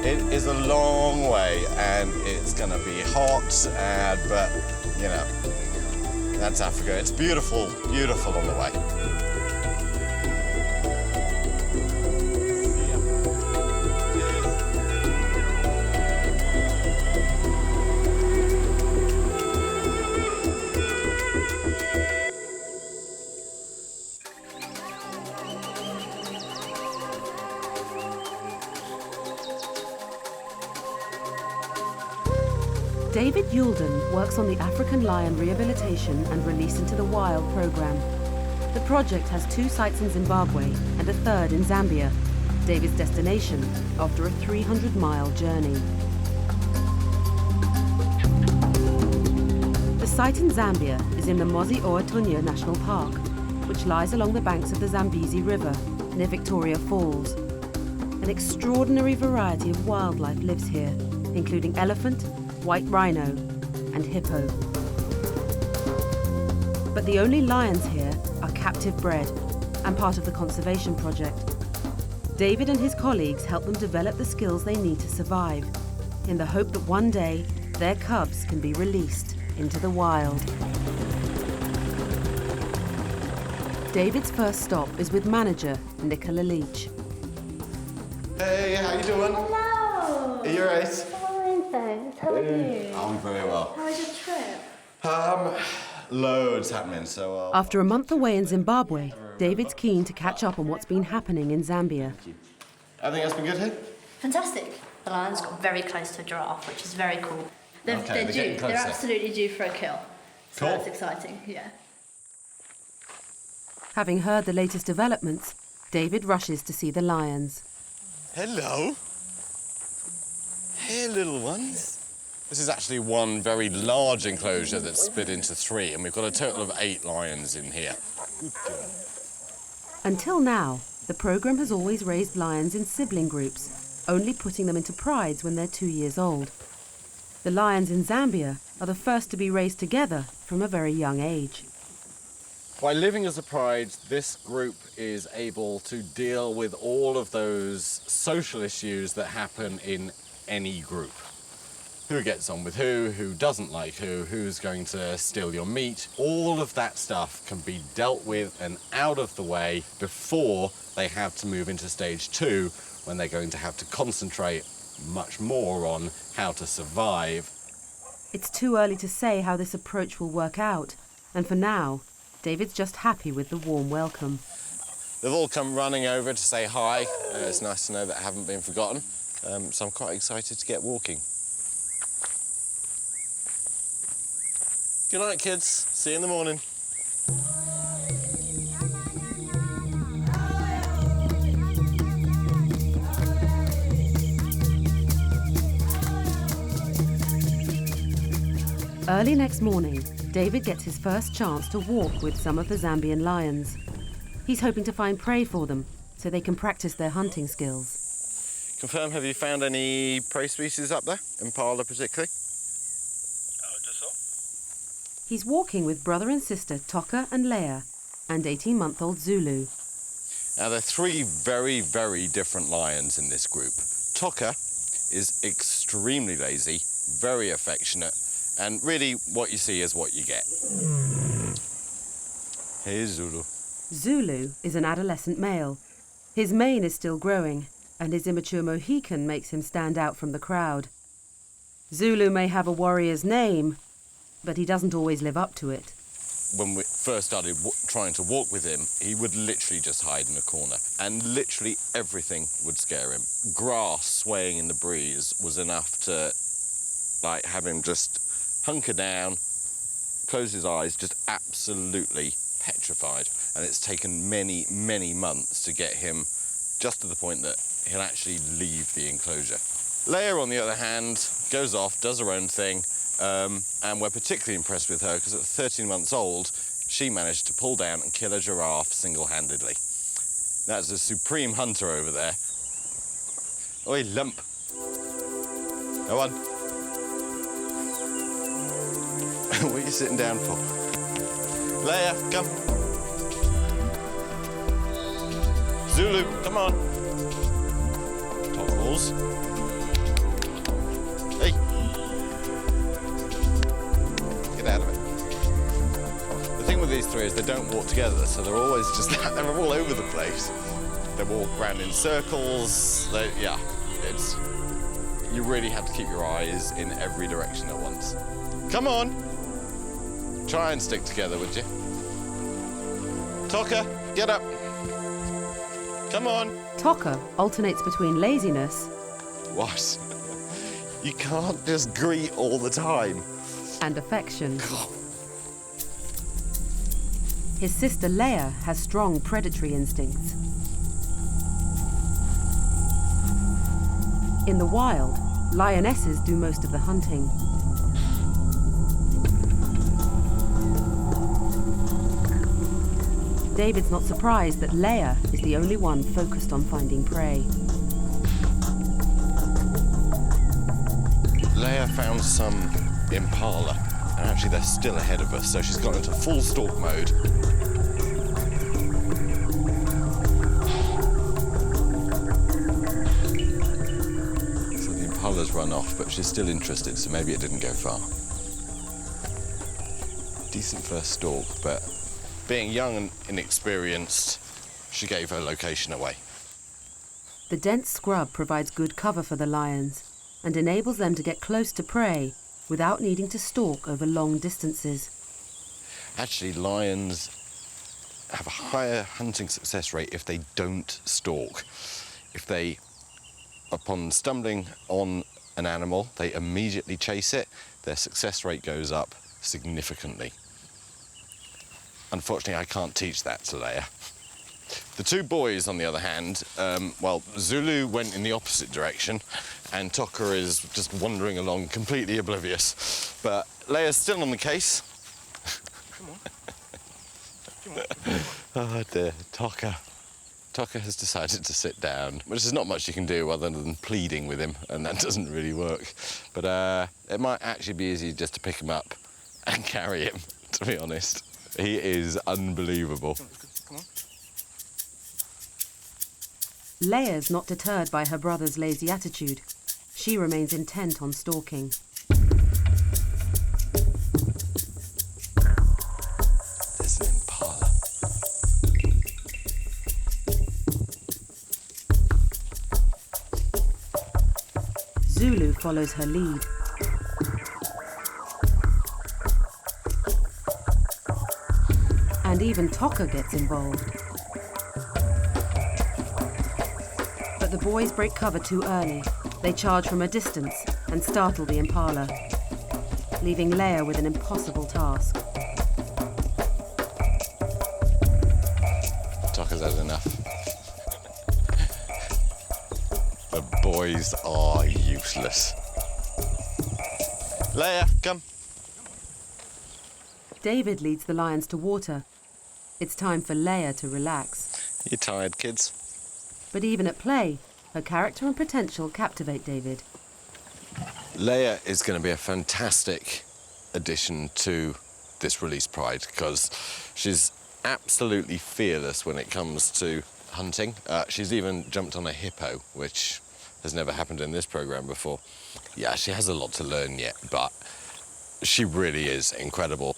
It is a long way and it's going to be hot, but you know, that's Africa. It's beautiful, beautiful on the way. David Youldon works on the African lion rehabilitation and release into the wild program. The project has 2 sites in Zimbabwe and a 3rd in Zambia, David's destination after a 300-mile journey. The site in Zambia is in the Mosi-oa-Tunya National Park, which lies along the banks of the Zambezi River near Victoria Falls. An extraordinary variety of wildlife lives here, including elephant, white rhino, and hippo. But the only lions here are captive-bred and part of the conservation project. David and his colleagues help them develop the skills they need to survive, in the hope that one day their cubs can be released into the wild. David's first stop is with manager Nicola Leach. Hey, how you doing? Hello. Are you alright? Fine, thanks. How are you? I'm very well. How was your trip? loads happening. So After a month away in Zimbabwe, David's keen to catch up on what's been happening in Zambia. Everything else been good here? Fantastic. The lions got very close to a giraffe, which is very cool. They're due. They're absolutely due for a kill. So Cool. that's exciting, yeah. Having heard the latest developments, David rushes to see the lions. Hello. Hey, little ones. This is actually one very large enclosure that's split into 3, and we've got a total of 8 lions in here. Good girl. Until now, the programme has always raised lions in sibling groups, only putting them into prides when they're 2 years old. The lions in Zambia are the first to be raised together from a very young age. By living as a pride, this group is able to deal with all of those social issues that happen in any group. Who gets on with who doesn't like who's going to steal your meat. All of that stuff can be dealt with and out of the way before they have to move into stage 2, when they're going to have to concentrate much more on how to survive. It's too early to say how this approach will work out, and for now, David's just happy with the warm welcome. They've all come running over to say hi. It's nice to know that I haven't been forgotten, so I'm quite excited to get walking. Good night, kids. See you in the morning. Early next morning, David gets his first chance to walk with some of the Zambian lions. He's hoping to find prey for them so they can practice their hunting skills. Confirm, have you found any prey species up there? Impala particularly? He's walking with brother and sister Toka and Leia and 18-month-old Zulu. Now, there are 3 very, very different lions in this group. Toka is extremely lazy, very affectionate, and really what you see is what you get. Here's Zulu. Zulu is an adolescent male. His mane is still growing, and his immature Mohican makes him stand out from the crowd. Zulu may have a warrior's name, but he doesn't always live up to it. When we first started trying to walk with him, he would literally just hide in a corner, and literally everything would scare him. Grass swaying in the breeze was enough to, like, have him just hunker down, close his eyes, just absolutely petrified. And it's taken many, many months to get him just to the point that he'll actually leave the enclosure. Leia, on the other hand, goes off, does her own thing, and we're particularly impressed with her because at 13 months old, she managed to pull down and kill a giraffe single-handedly. That's a supreme hunter over there. Oi, lump. Go on. What are you sitting down for? Leia, come. Zulu, come on. Toggles. Hey. Get out of it. The thing with these 3 is they don't walk together, so they're always just, they're all over the place. They walk around in circles. Yeah, you really have to keep your eyes in every direction at once. Come on. Try and stick together, would you? Toka, get up. Come on. Toka alternates between laziness... What? You can't just greet all the time. ...and affection. His sister Leia has strong predatory instincts. In the wild, lionesses do most of the hunting. David's not surprised that Leia is the only one focused on finding prey. Leia found some impala, and actually they're still ahead of us, so she's gone into full stalk mode. So the impala's run off, but she's still interested, so maybe it didn't go far. Decent first stalk, but being young and inexperienced, she gave her location away. The dense scrub provides good cover for the lions and enables them to get close to prey without needing to stalk over long distances. Actually, lions have a higher hunting success rate if they don't stalk. If they, upon stumbling on an animal, they immediately chase it, their success rate goes up significantly. Unfortunately, I can't teach that to Leia. The two boys, on the other hand, well, Zulu went in the opposite direction, and Toka is just wandering along, completely oblivious. But Leia's still on the case. Come on. Come on. Oh dear, Toka. Toka has decided to sit down, which is not much you can do other than pleading with him, and that doesn't really work. But it might actually be easy just to pick him up and carry him, to be honest. He is unbelievable. Come on. Leia's not deterred by her brother's lazy attitude. She remains intent on stalking. There's an impala. Zulu follows her lead. And even Toka gets involved. But the boys break cover too early. They charge from a distance and startle the impala, leaving Leia with an impossible task. Toka's had enough. The boys are useless. Leia, come. David leads the lions to water. It's time for Leia to relax. You tired, kids? But even at play, her character and potential captivate David. Leia is going to be a fantastic addition to this release pride because she's absolutely fearless when it comes to hunting. She's even jumped on a hippo, which has never happened in this program before. Yeah, she has a lot to learn yet, but she really is incredible.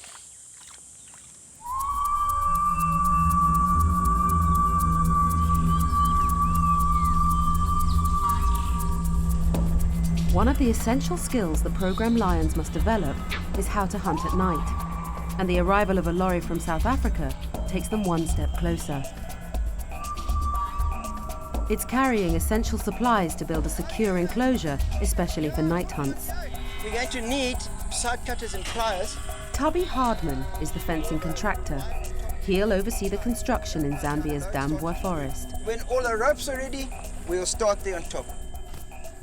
One of the essential skills the program lions must develop is how to hunt at night, and the arrival of a lorry from South Africa takes them one step closer. It's carrying essential supplies to build a secure enclosure, especially for night hunts. We're going to need side cutters and pliers. Tubby Hardman is the fencing contractor. He'll oversee the construction in Zambia's Zimbabwe forest. When all the ropes are ready, we'll start there on top.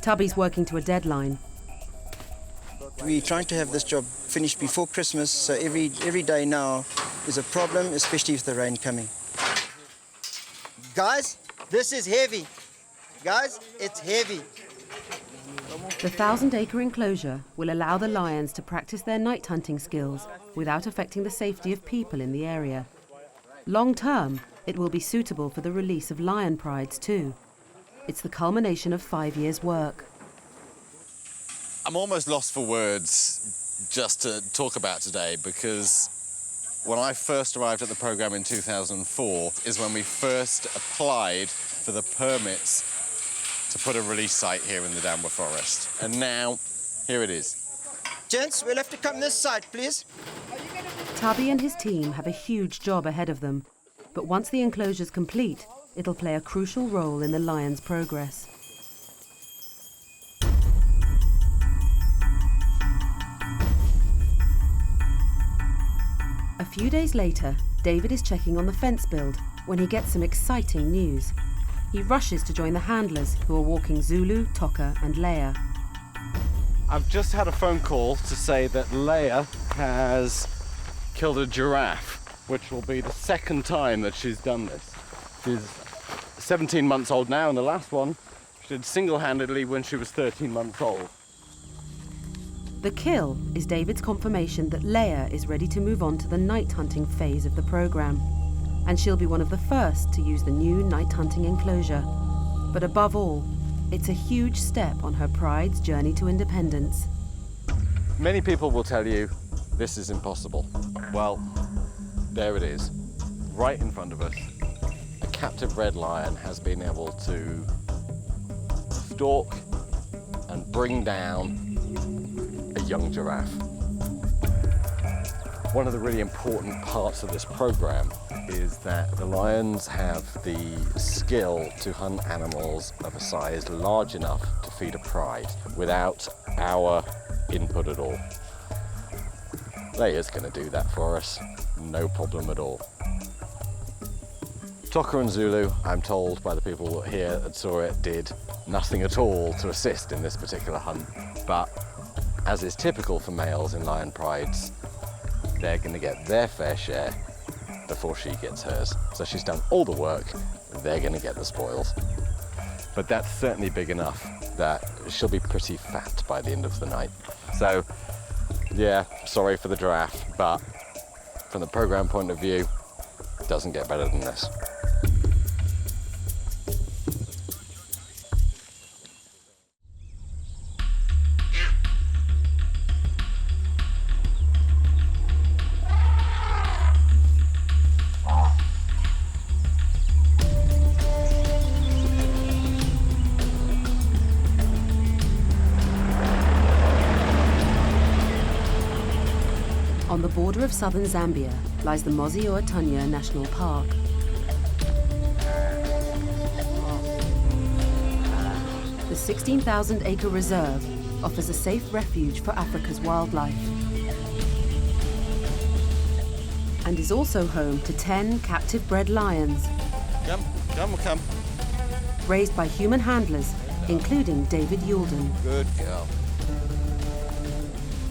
Tubby's working to a deadline. We're trying to have this job finished before Christmas, so every day now is a problem, especially with the rain coming. Guys, this is heavy. Guys, it's heavy. The 1,000-acre enclosure will allow the lions to practice their night hunting skills without affecting the safety of people in the area. Long term, it will be suitable for the release of lion prides too. It's the culmination of 5 years' work. I'm almost lost for words just to talk about today because when I first arrived at the program in 2004 is when we first applied for the permits to put a release site here in the Zimbabwe forest. And now, here it is. Gents, we'll have to come this side, please. Tubby and his team have a huge job ahead of them, but once the enclosure's complete, it'll play a crucial role in the lions' progress. A few days later, David is checking on the fence build when he gets some exciting news. He rushes to join the handlers who are walking Zulu, Toka and Leia. I've just had a phone call to say that Leia has killed a giraffe, which will be the second time that she's done this. She's 17 months old now, and the last one she did single-handedly when she was 13 months old. The kill is David's confirmation that Leia is ready to move on to the night hunting phase of the program, and she'll be one of the first to use the new night hunting enclosure. But above all, it's a huge step on her pride's journey to independence. Many people will tell you this is impossible. Well, there it is, right in front of us. A captive-bred lion has been able to stalk and bring down a young giraffe. One of the really important parts of this program is that the lions have the skill to hunt animals of a size large enough to feed a pride without our input at all. Leia's going to do that for us, no problem at all. Toka and Zulu, I'm told by the people here that saw it, did nothing at all to assist in this particular hunt, but as is typical for males in lion prides, they're going to get their fair share before she gets hers. So she's done all the work, they're going to get the spoils. But that's certainly big enough that she'll be pretty fat by the end of the night. So, yeah, sorry for the giraffe, but from the program point of view, it doesn't get better than this. On the border of southern Zambia lies the Mosi-oa-Tunya National Park. The 16,000-acre reserve offers a safe refuge for Africa's wildlife and is also home to 10 captive-bred lions. Come. Raised by human handlers, including David Youldon. Good girl.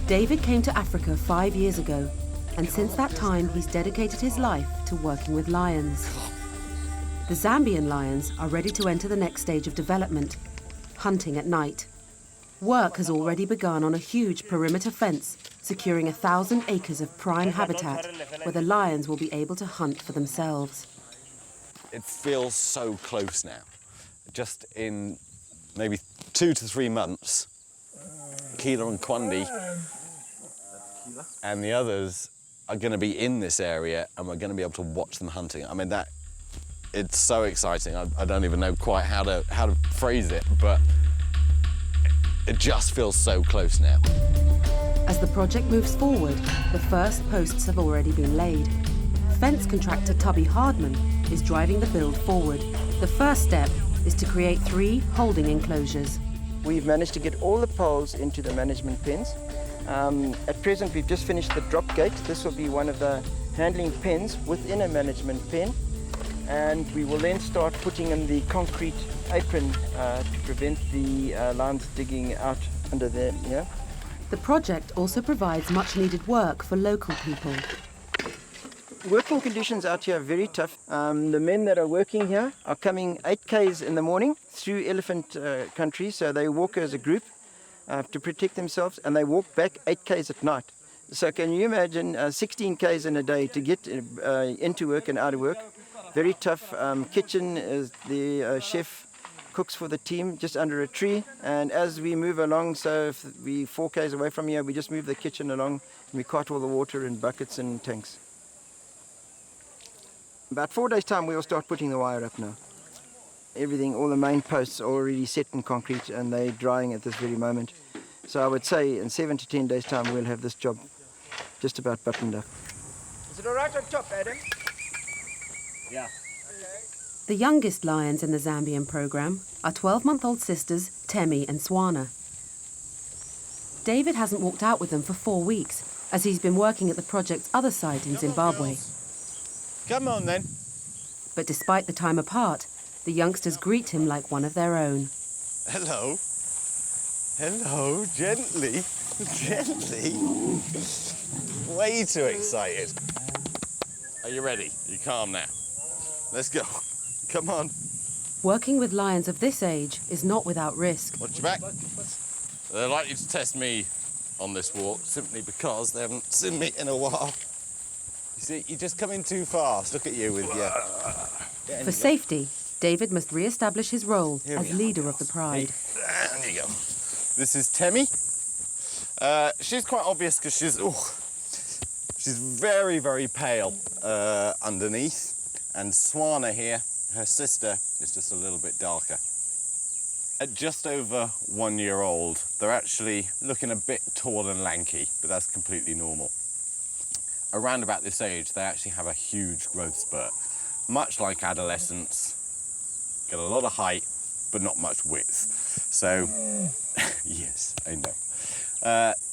David came to Africa 5 years ago, and since that time he's dedicated his life to working with lions. The Zambian lions are ready to enter the next stage of development, hunting at night. Work has already begun on a huge perimeter fence, securing 1,000 acres of prime habitat where the lions will be able to hunt for themselves. It feels so close now. Just in maybe 2 to 3 months, Keela and Kwandi and the others are going to be in this area, and we're going to be able to watch them hunting. I mean, it's so exciting. I don't even know quite how to phrase it, but it just feels so close now. As the project moves forward, the first posts have already been laid. Fence contractor Tubby Hardman is driving the build forward. The first step is to create 3 holding enclosures. We've managed to get all the poles into the management pens. At present, we've just finished the drop gate. This will be one of the handling pens within a management pen. And we will then start putting in the concrete apron to prevent the lions digging out under there. Yeah? The project also provides much-needed work for local people. Working conditions out here are very tough. The men that are working here are coming 8 k's in the morning through elephant country, so they walk as a group to protect themselves, and they walk back 8 k's at night. So can you imagine 16 k's in a day to get into work and out of work? Very tough. Kitchen is the chef cooks for the team just under a tree, and as we move along, so if we 4 k's away from here, we just move the kitchen along and we cart all the water in buckets and tanks. About 4 days' time, we'll start putting the wire up now. Everything, all the main posts are already set in concrete and they're drying at this very moment. So I would say in 7 to 10 days' time, we'll have this job just about buttoned up. Is it all right on top, Adam? Yeah. The youngest lions in the Zambian program are 12-month-old sisters Temi and Swana. David hasn't walked out with them for 4 weeks, as he's been working at the project's other site in Zimbabwe. Come on, then. But despite the time apart, the youngsters greet him like one of their own. Hello. Hello, gently. Gently. Way too excited. Are you ready? You calm now. Let's go. Come on. Working with lions of this age is not without risk. Watch your back. They're likely to test me on this walk simply because they haven't seen me in a while. You see, you're just coming too fast. Look at you with your... For safety, David must re-establish his role as leader of the pride. There you go. This is Temi. She's quite obvious because she's very, very pale underneath. And Swana here, her sister, is just a little bit darker. At just over 1 year old, they're actually looking a bit tall and lanky, but that's completely normal. around about this age, they actually have a huge growth spurt. Much like adolescents, get a lot of height, but not much width. So, yes, I know.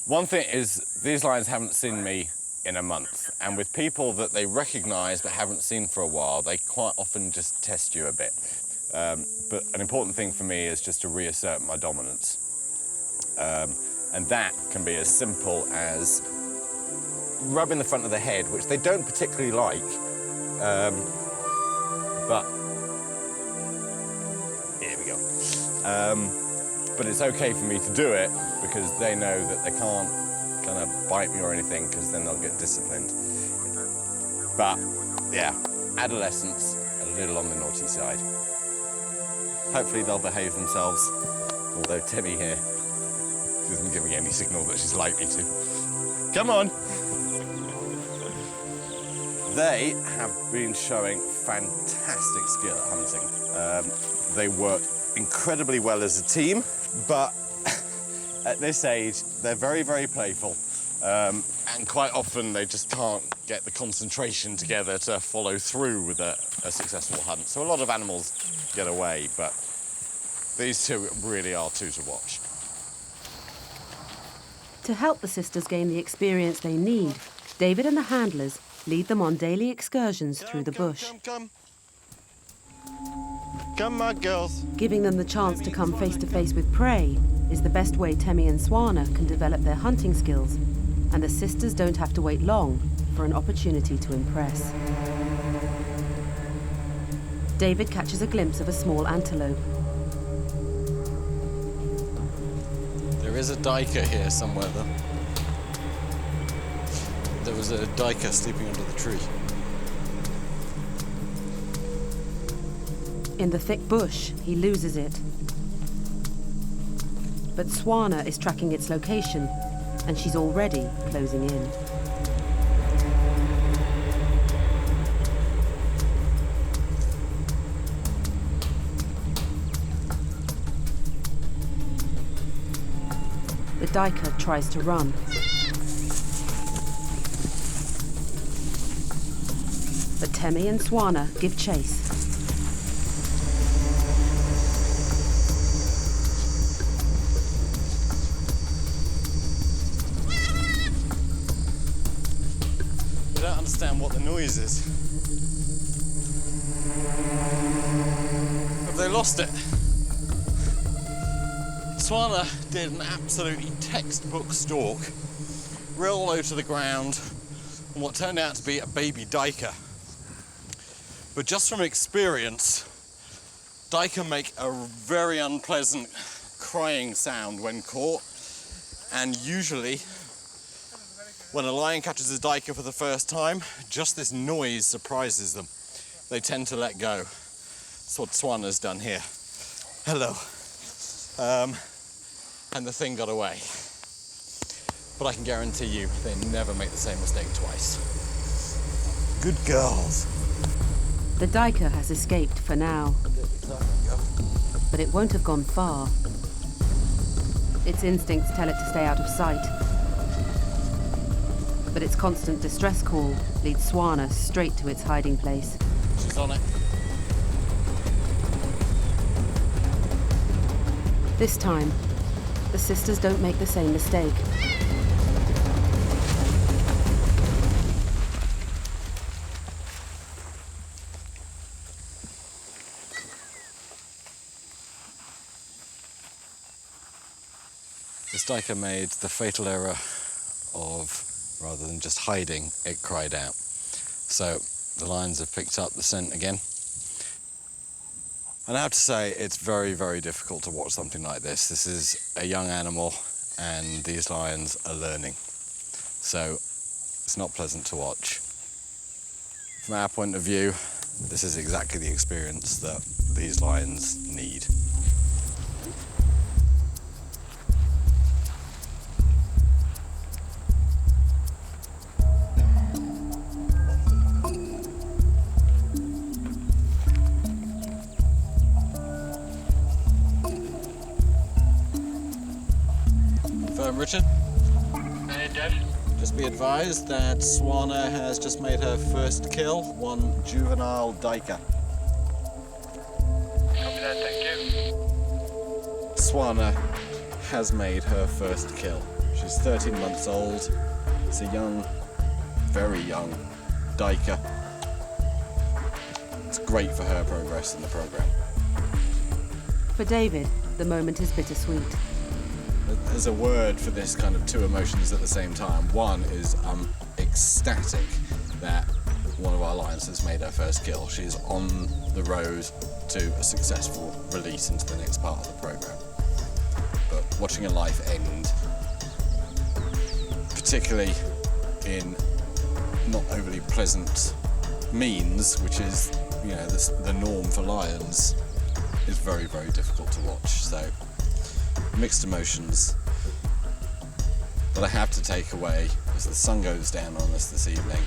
One thing is, these lions haven't seen me in a month, and with people that they recognise but haven't seen for a while, they quite often just test you a bit. But an important thing for me is just to reassert my dominance. And that can be as simple as rubbing the front of the head, which they don't particularly like, but here we go. But it's okay for me to do it because they know that they can't kind of bite me or anything because then they'll get disciplined. But yeah, adolescents, a little on the naughty side. Hopefully they'll behave themselves, although Temmie here isn't giving any signal that she's likely to. Come on! They have been showing fantastic skill at hunting. They work incredibly well as a team, but at this age, they're very, very playful. And quite often they just can't get the concentration together to follow through with a successful hunt. So a lot of animals get away, but these two really are two to watch. To help the sisters gain the experience they need, David and the handlers lead them on daily excursions through the bush. Come on, girls. Giving them the chance to come face to face with prey is the best way Temmie and Swana can develop their hunting skills, and the sisters don't have to wait long for an opportunity to impress. David catches a glimpse of a small antelope. There is a duiker here somewhere, though. There was a duiker sleeping under the tree. In the thick bush, he loses it. But Swana is tracking its location, and she's already closing in. The duiker tries to run. But Temmie and Swana give chase. I don't understand what the noise is. Have they lost it? Swana did an absolutely textbook stalk, real low to the ground, on what turned out to be a baby duiker. But just from experience, duiker make a very unpleasant crying sound when caught, and usually when a lion catches a duiker for the first time, just this noise surprises them. They tend to let go. That's what Swana's done here. Hello. And the thing got away. But I can guarantee you, they never make the same mistake twice. Good girls. The duiker has escaped for now, but it won't have gone far. Its instincts tell it to stay out of sight, but its constant distress call leads Swana straight to its hiding place. She's on it. This time, the sisters don't make the same mistake. This duiker made the fatal error of, rather than just hiding, it cried out. So the lions have picked up the scent again. And I have to say, it's very, very difficult to watch something like this. This is a young animal, and these lions are learning. So it's not pleasant to watch. From our point of view, this is exactly the experience that these lions need. Richard? Hey, Dad. Just be advised that Swana has just made her first kill, one juvenile duiker. Copy that, thank you. Swana has made her first kill. She's 13 months old. It's a young, very young duiker. It's great for her progress in the program. For David, the moment is bittersweet. There's a word for this kind of two emotions at the same time. One is I'm ecstatic that one of our lions has made her first kill. She's on the road to a successful release into the next part of the program. But watching a life end, particularly in not overly pleasant means, which is, you know, the norm for lions, is very, very difficult to watch. So, mixed emotions. But I have to take away, as the sun goes down on us this evening,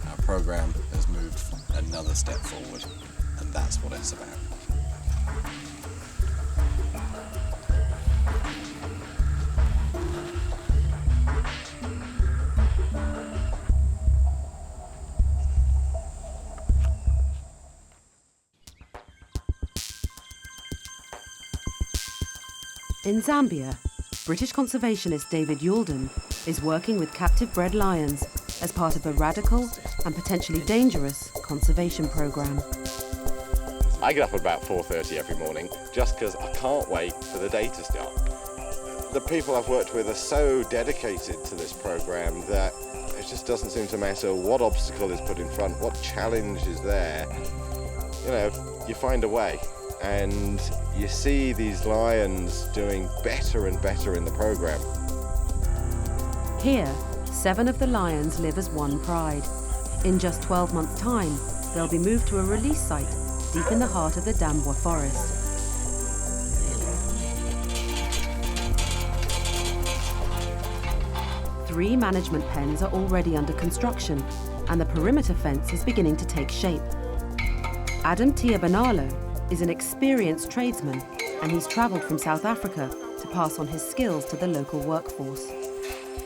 our program has moved another step forward, and that's what it's about. In Zambia, British conservationist David Youldon is working with captive-bred lions as part of a radical and potentially dangerous conservation program. I get up at about 4:30 every morning just because I can't wait for the day to start. The people I've worked with are so dedicated to this program that it just doesn't seem to matter what obstacle is put in front, what challenge is there. You know, you find a way. And you see these lions doing better and better in the program. Here, 7 of the lions live as one pride. In just 12 months' time, they'll be moved to a release site deep in the heart of the Zambia forest. Three management pens are already under construction, and the perimeter fence is beginning to take shape. Adam Tiabanalo is an experienced tradesman, and he's travelled from South Africa to pass on his skills to the local workforce.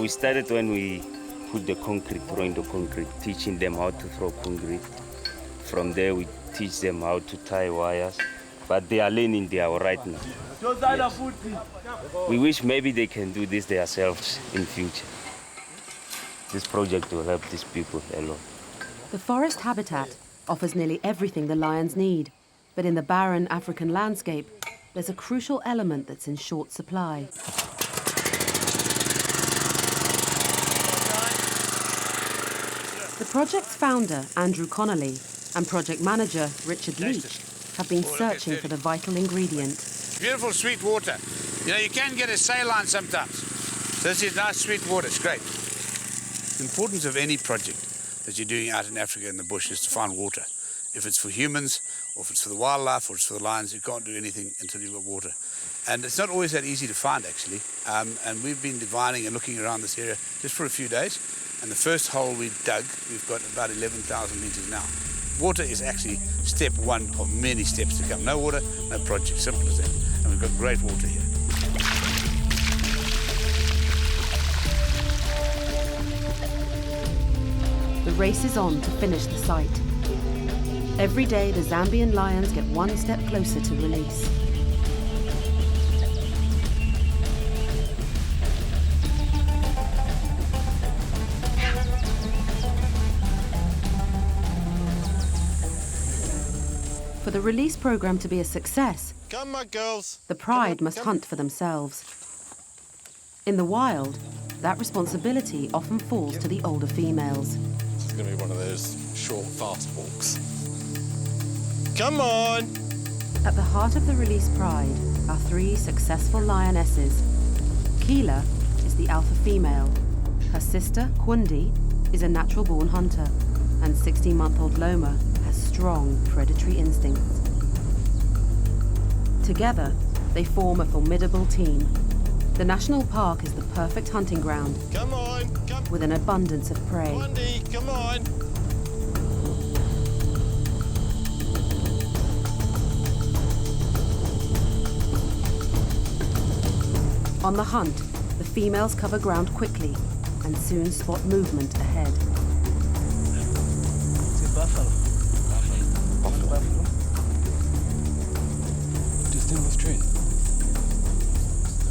We started when we put the concrete, throwing the concrete, teaching them how to throw concrete. From there we teach them how to tie wires, but they are learning, they are right now. Yes. We wish maybe they can do this themselves in future. This project will help these people a lot. The forest habitat offers nearly everything the lions need. But in the barren African landscape, there's a crucial element that's in short supply. The project's founder, Andrew Connolly, and project manager, Richard Leach, have been searching for the vital ingredient. Beautiful sweet water. You know, you can get a saline sometimes. This is nice sweet water, it's great. The importance of any project that you're doing out in Africa in the bush is to find water. If it's for humans, or if it's for the wildlife, or it's for the lions, you can't do anything until you've got water. And it's not always that easy to find, actually. And we've been divining and looking around this area just for a few days. And the first hole we dug, we've got about 11,000 litres now. Water is actually step one of many steps to come. No water, no project, simple as that. And we've got great water here. The race is on to finish the site. Every day, the Zambian lions get one step closer to release. For the release program to be a success, come on, girls. The pride must hunt for themselves. In the wild, that responsibility often falls to the older females. This is going to be one of those short, fast walks. Come on! At the heart of the release pride are 3 successful lionesses. Keela is the alpha female. Her sister, Quundi, is a natural-born hunter. And 16-month-old Loma has strong predatory instincts. Together, they form a formidable team. The national park is the perfect hunting ground. Come on! With an abundance of prey. Quundi, come on! On the hunt, the females cover ground quickly, and soon spot movement ahead. It's a buffalo. Buffalo. Just in this tree.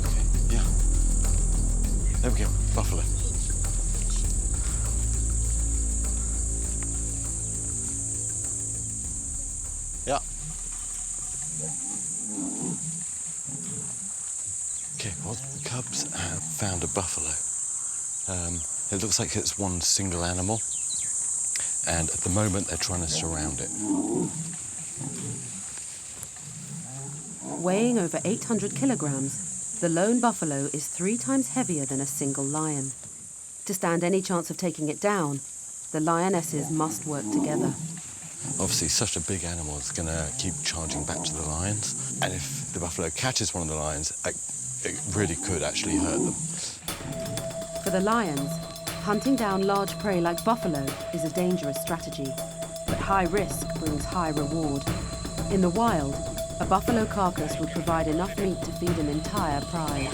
Okay, yeah. There we go, buffalo. Yeah. Okay, well, the cubs have found a buffalo. It looks like it's one single animal, and at the moment they're trying to surround it. Weighing over 800 kilograms, the lone buffalo is 3 times heavier than a single lion. To stand any chance of taking it down, the lionesses must work together. Obviously, such a big animal is going to keep charging back to the lions, and if the buffalo catches one of the lions, it really could actually hurt them. For the lions, hunting down large prey like buffalo is a dangerous strategy, but high risk brings high reward. In the wild, a buffalo carcass would provide enough meat to feed an entire pride.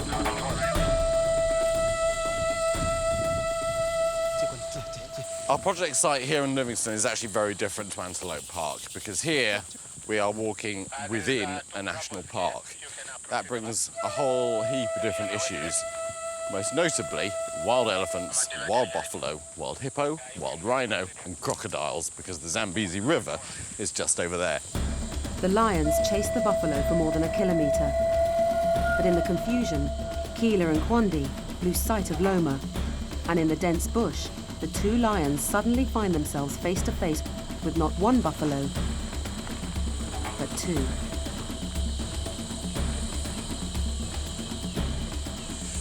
Our project site here in Livingston is actually very different to Antelope Park, because here we are walking within a national park. That brings a whole heap of different issues, most notably wild elephants, wild buffalo, wild hippo, wild rhino and crocodiles, because the Zambezi River is just over there. The lions chased the buffalo for more than a kilometre. But in the confusion, Keela and Kwandi lose sight of Loma, and in the dense bush, the 2 lions suddenly find themselves face to face with not one buffalo, but 2.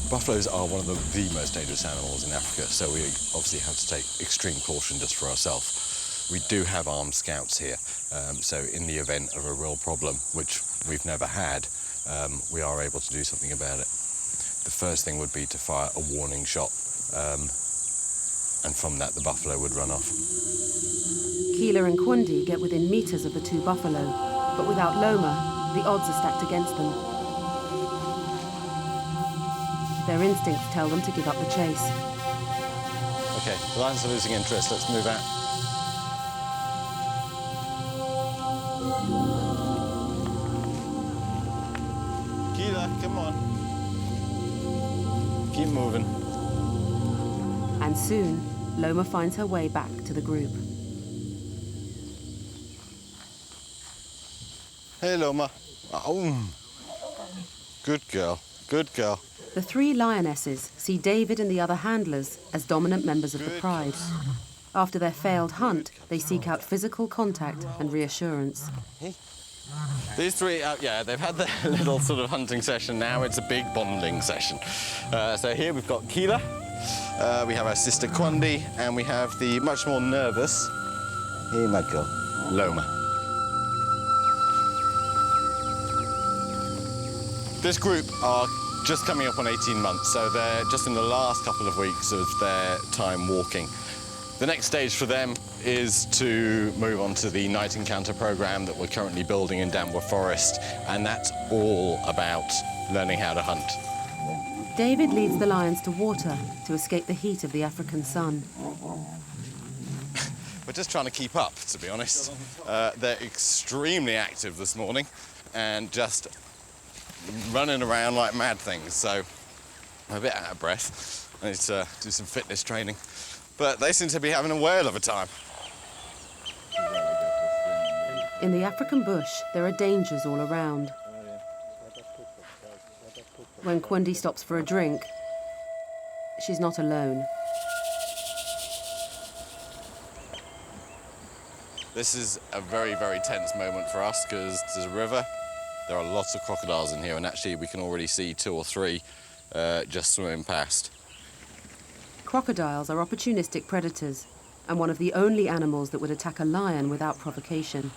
Buffaloes are one of the most dangerous animals in Africa, so we obviously have to take extreme caution just for ourselves. We do have armed scouts here, so in the event of a real problem, which we've never had, we are able to do something about it. The first thing would be to fire a warning shot, and from that the buffalo would run off. Keela and Kwandi get within metres of the 2 buffalo, but without Loma, the odds are stacked against them. Their instincts tell them to give up the chase. Okay, the lions are losing interest, let's move out. Keela, come on. Keep moving. And soon, Loma finds her way back to the group. Hey, Loma. Oh. Good girl, good girl. The 3 lionesses see David and the other handlers as dominant members of the pride. After their failed hunt, they seek out physical contact and reassurance. These 3, yeah, they've had their little sort of hunting session now. It's a big bonding session. So here we've got Keela, we have our sister Kwandi, and we have the much more nervous, hey my girl, Loma. This group are just coming up on 18 months, so they're just in the last couple of weeks of their time walking. The next stage for them is to move on to the night encounter program that we're currently building in Damwa Forest, and that's all about learning how to hunt. David leads the lions to water to escape the heat of the African sun. We're just trying to keep up, to be honest. They're extremely active this morning and just running around like mad things, so I'm a bit out of breath. I need to do some fitness training. But they seem to be having a whale of a time. In the African bush, there are dangers all around. When Kwandi stops for a drink, she's not alone. This is a very, very tense moment for us because there's a river. There are lots of crocodiles in here, and actually we can already see 2 or 3 just swimming past. Crocodiles are opportunistic predators and one of the only animals that would attack a lion without provocation.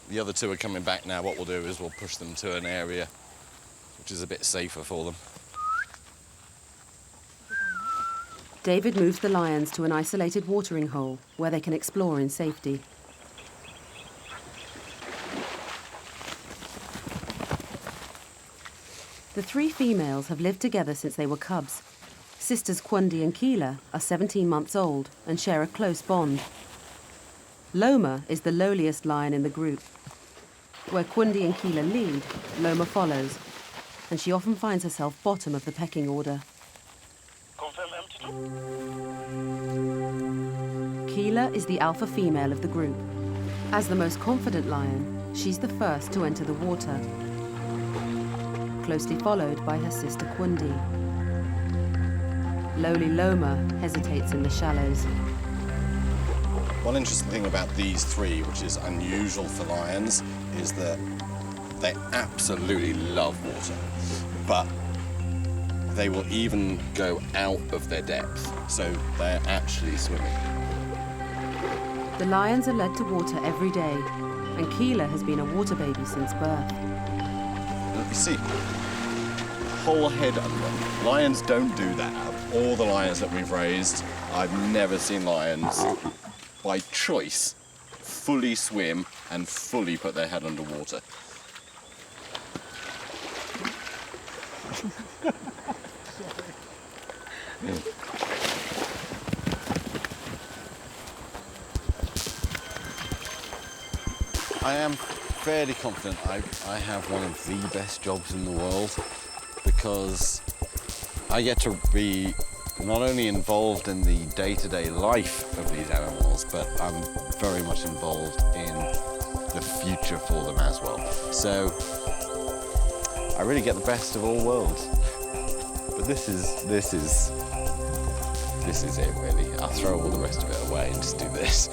The other 2 are coming back now. What we'll do is we'll push them to an area which is a bit safer for them. David moves the lions to an isolated watering hole where they can explore in safety. The The three females have lived together since they were cubs. Sisters Kwundi and Keela are 17 months old and share a close bond. Loma is the lowliest lion in the group. Where Kwundi and Keela lead, Loma follows, and she often finds herself bottom of the pecking order. Keela is the alpha female of the group. As the most confident lion, she's the first to enter the water, closely followed by her sister Kwundi. Lowly Loma hesitates in the shallows. One interesting thing about these three, which is unusual for lions, is that they absolutely love water, but they will even go out of their depth, so they're actually swimming. The lions are led to water every day, and Keela has been a water baby since birth. You see, whole head under. Lions don't do that. Of all the lions that we've raised, I've never seen lions, by choice, fully swim and fully put their head underwater. I am fairly confident I have one of the best jobs in the world, because I get to be not only involved in the day-to-day life of these animals, but I'm very much involved in the future for them as well. So I really get the best of all worlds. But this is it really. I'll throw all the rest of it away and just do this.